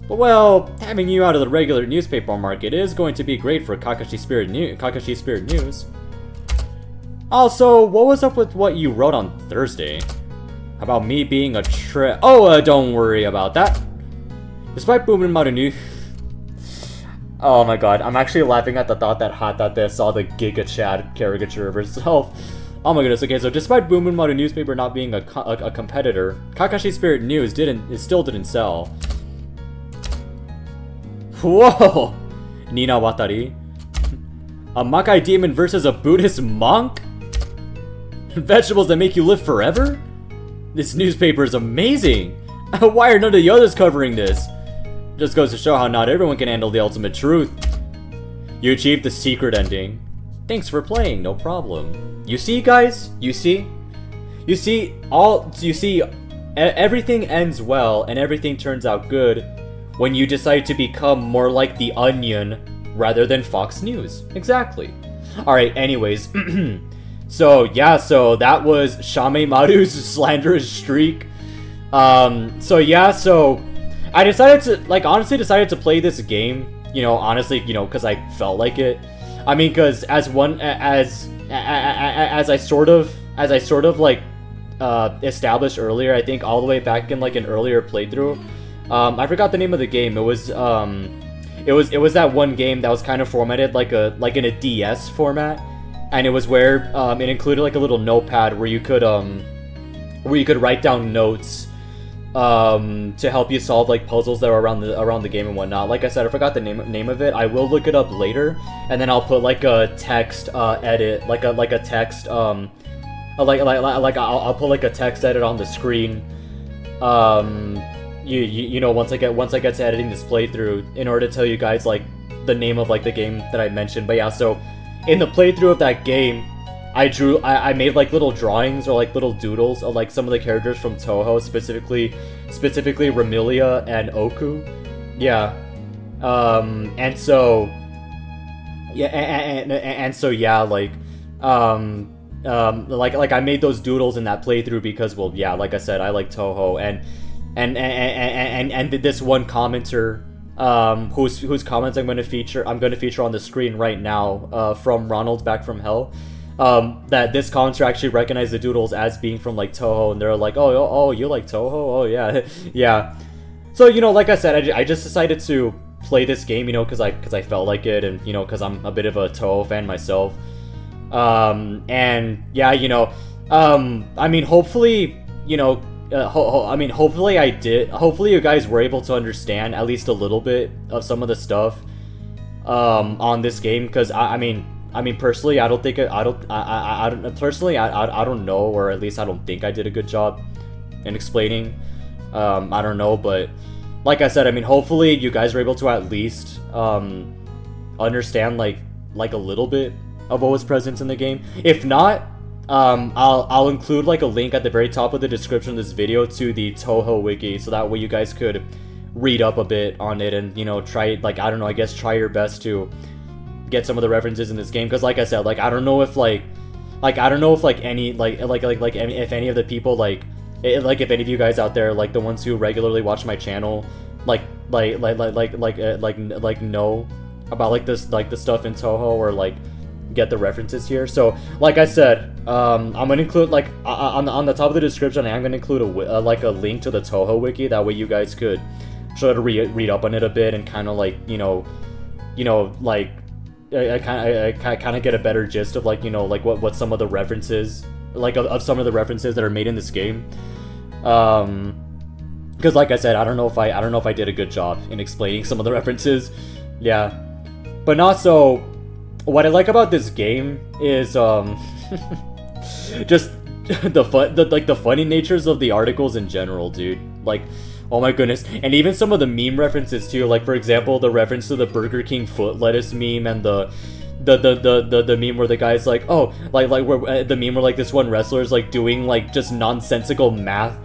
But well, having you out of the regular newspaper market is going to be great for Kakashi Spirit News. Also, what was up with what you wrote on Thursday? About me being a don't worry about that. Despite Bunbunmaru News... Oh my god, I'm actually laughing at the thought that Hatate saw the Giga Chad caricature of herself. Oh my goodness, okay, so despite Bunbunmaru newspaper not being a competitor, Kakashi Spirit News still didn't sell. Whoa! Nina Watari. A Makai demon versus a Buddhist monk? Vegetables that make you live forever? This newspaper is amazing! Why are none of the others covering this? Just goes to show how not everyone can handle the ultimate truth. You achieved the secret ending. Thanks for playing, no problem. You see, guys? You see, everything ends well and everything turns out good when you decide to become more like The Onion rather than Fox News. Exactly. Alright, anyways. So, yeah, so that was Shameimaru's slanderous streak. So yeah, so I honestly decided to play this game, honestly, because I felt like it. I mean, because as I sort of established earlier, I think all the way back in like an earlier playthrough, I forgot the name of the game. It was that one game that was kind of formatted like in a DS format, and it was where it included like a little notepad where you could write down notes to help you solve like puzzles that are around the game and whatnot. Like I said, I forgot the name of it. I will look it up later, and then I'll put like a text edit, like a text I'll put like a text edit on the screen. Once I get to editing this playthrough, in order to tell you guys like the name of like the game that I mentioned. But yeah, so in the playthrough of that game, I made like little drawings or like little doodles of like some of the characters from Touhou, specifically Remilia and Oku. Yeah. And so I made those doodles in that playthrough because, well, yeah, like I said, I like Touhou, and this one commenter whose comments I'm going to feature on the screen right now, from Ronald Back from Hell. That this commenter actually recognized the doodles as being from like Touhou, and they're like, oh, you like Touhou? Oh yeah, yeah. So like I said, I just decided to play this game, because I felt like it, and because I'm a bit of a Touhou fan myself. And yeah, you know, I mean, hopefully, you know, I mean, hopefully hopefully you guys were able to understand at least a little bit of some of the stuff, on this game, because I mean, personally, I don't think I don't personally, I don't know, or at least I don't think I did a good job in explaining. I don't know, but like I said, I mean, hopefully you guys were able to at least understand like a little bit of what was present in the game. If not, I'll include like a link at the very top of the description of this video to the Touhou wiki, so that way you guys could read up a bit on it and, you know, try, like, I don't know, I guess try your best to get some of the references in this game, because like I said, like, I don't know if like I don't know if like any if any of the people like if any of you guys out there, like the ones who regularly watch my channel, know about like this, like the stuff in Touhou, or like get the references here. So like I said, I'm gonna include like on the top of the description, I'm gonna include a link to the Touhou wiki. That way you guys could try to read up on it a bit and kind of like, you know like kind of get a better gist of like, you know, like what some of the references, like of some of the references that are made in this game. Because like I said, I don't know if I did a good job in explaining some of the references. Yeah, but also what I like about this game is just the funny natures of the articles in general, dude. Like, oh my goodness. And even some of the meme references too, like for example the reference to the Burger King foot lettuce meme, and the meme where the guy's like, oh, like where the meme where like this one wrestler is like doing like just nonsensical math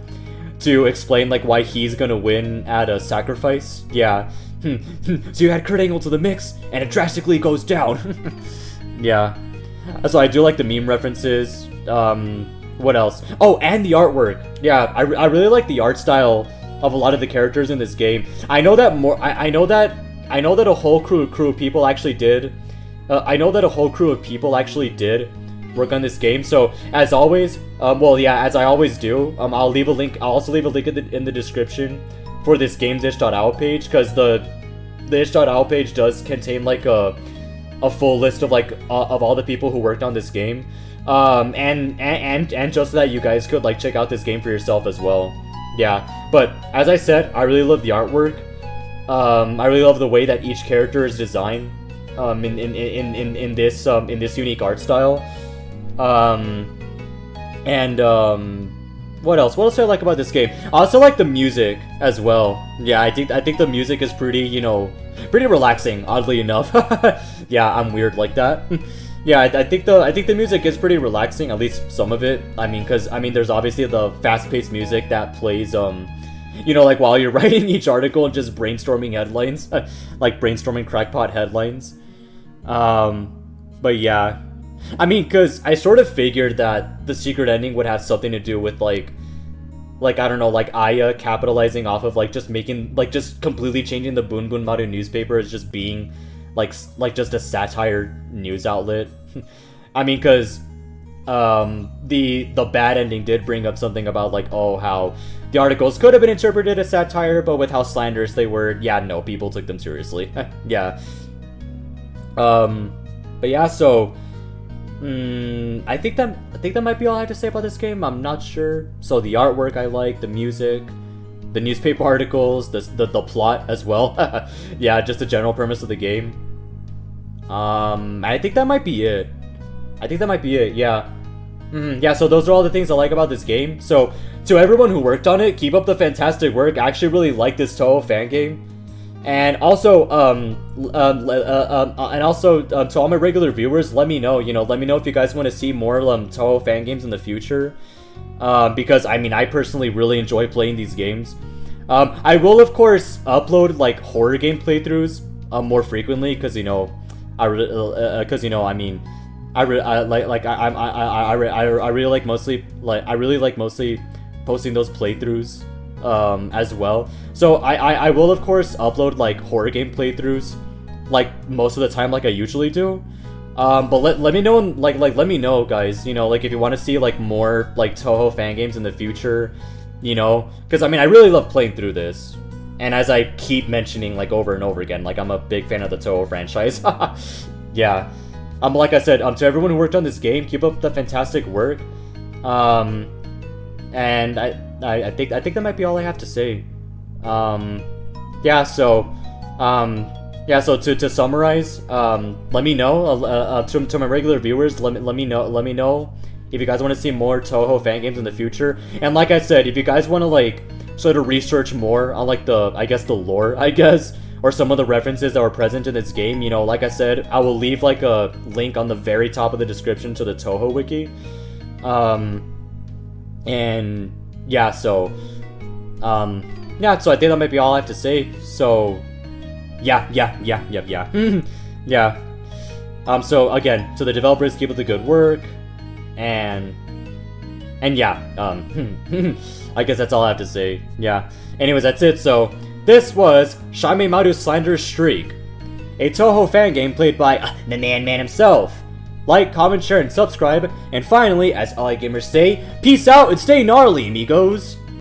to explain like why he's gonna win at a sacrifice. Yeah. So you add Kurt Angle to the mix and it drastically goes down. Yeah. So I do like the meme references. What else? Oh, and the artwork. Yeah, I really like the art style of a lot of the characters in this game. I know that I know that a whole crew of people actually did. I know that a whole crew of people actually did work on this game. So as always, well, yeah, as I always do, I'll leave a link. I'll also leave a link in the description for this gamesish.owl page, because the ish.owl page does contain like a full list of like of all the people who worked on this game, and just so that you guys could like check out this game for yourself as well. Yeah, but as I said, I really love the artwork. I really love the way that each character is designed in this unique art style. What else? What else do I like about this game? I also like the music as well. Yeah, I think the music is pretty, you know, pretty relaxing, oddly enough. Yeah, I'm weird like that. Yeah, I think the music is pretty relaxing, at least some of it. I mean, because I mean, there's obviously the fast-paced music that plays, you know, like while you're writing each article and just brainstorming headlines, like brainstorming crackpot headlines. But yeah, I mean, because I sort of figured that the secret ending would have something to do with like I don't know, like Aya capitalizing off of like just making, like just completely changing the Bunbunmaru newspaper as just being like just a satire news outlet. I mean, because the bad ending did bring up something about like, oh, how the articles could have been interpreted as satire, but with how slanderous they were, yeah, no, people took them seriously. Yeah. But yeah, so I think that might be all I have to say about this game. I'm not sure. So the artwork I like, the music, the newspaper articles, the plot as well. Yeah, just the general premise of the game. I think that might be it. Yeah. Yeah, so those are all the things I like about this game. So to everyone who worked on it, keep up the fantastic work. I actually really like this Touhou fan game. And also, to all my regular viewers, let me know if you guys want to see more Touhou fan games in the future. Because I mean, I personally really enjoy playing these games. I will of course upload like horror game playthroughs more frequently, because I really like mostly posting those playthroughs as well. So I will of course upload like horror game playthroughs like most of the time, like I usually do. But let me know, let me know, guys, like if you want to see like more like Touhou fan games in the future, because I mean, I really love playing through this, and as I keep mentioning like over and over again, like I'm a big fan of the Touhou franchise. Yeah. like I said, to everyone who worked on this game, keep up the fantastic work. And I think that might be all I have to say. Yeah, so to summarize, let me know, to my regular viewers, let me know if you guys want to see more Touhou fan games in the future. And like I said, if you guys want to like sort of research more on like the lore, or some of the references that were present in this game, you know, like I said, I will leave like a link on the very top of the description to the Touhou wiki. And yeah, so yeah, so I think that might be all I have to say. So yeah. Yeah. So again, to the developers, keep up the good work, and yeah, I guess that's all I have to say. Yeah. Anyways, that's it. So this was Shameimaru's Slanderous Streak, a Touhou fan game played by the man himself. Like, comment, share, and subscribe. And finally, as all gamers say, peace out and stay gnarly, amigos!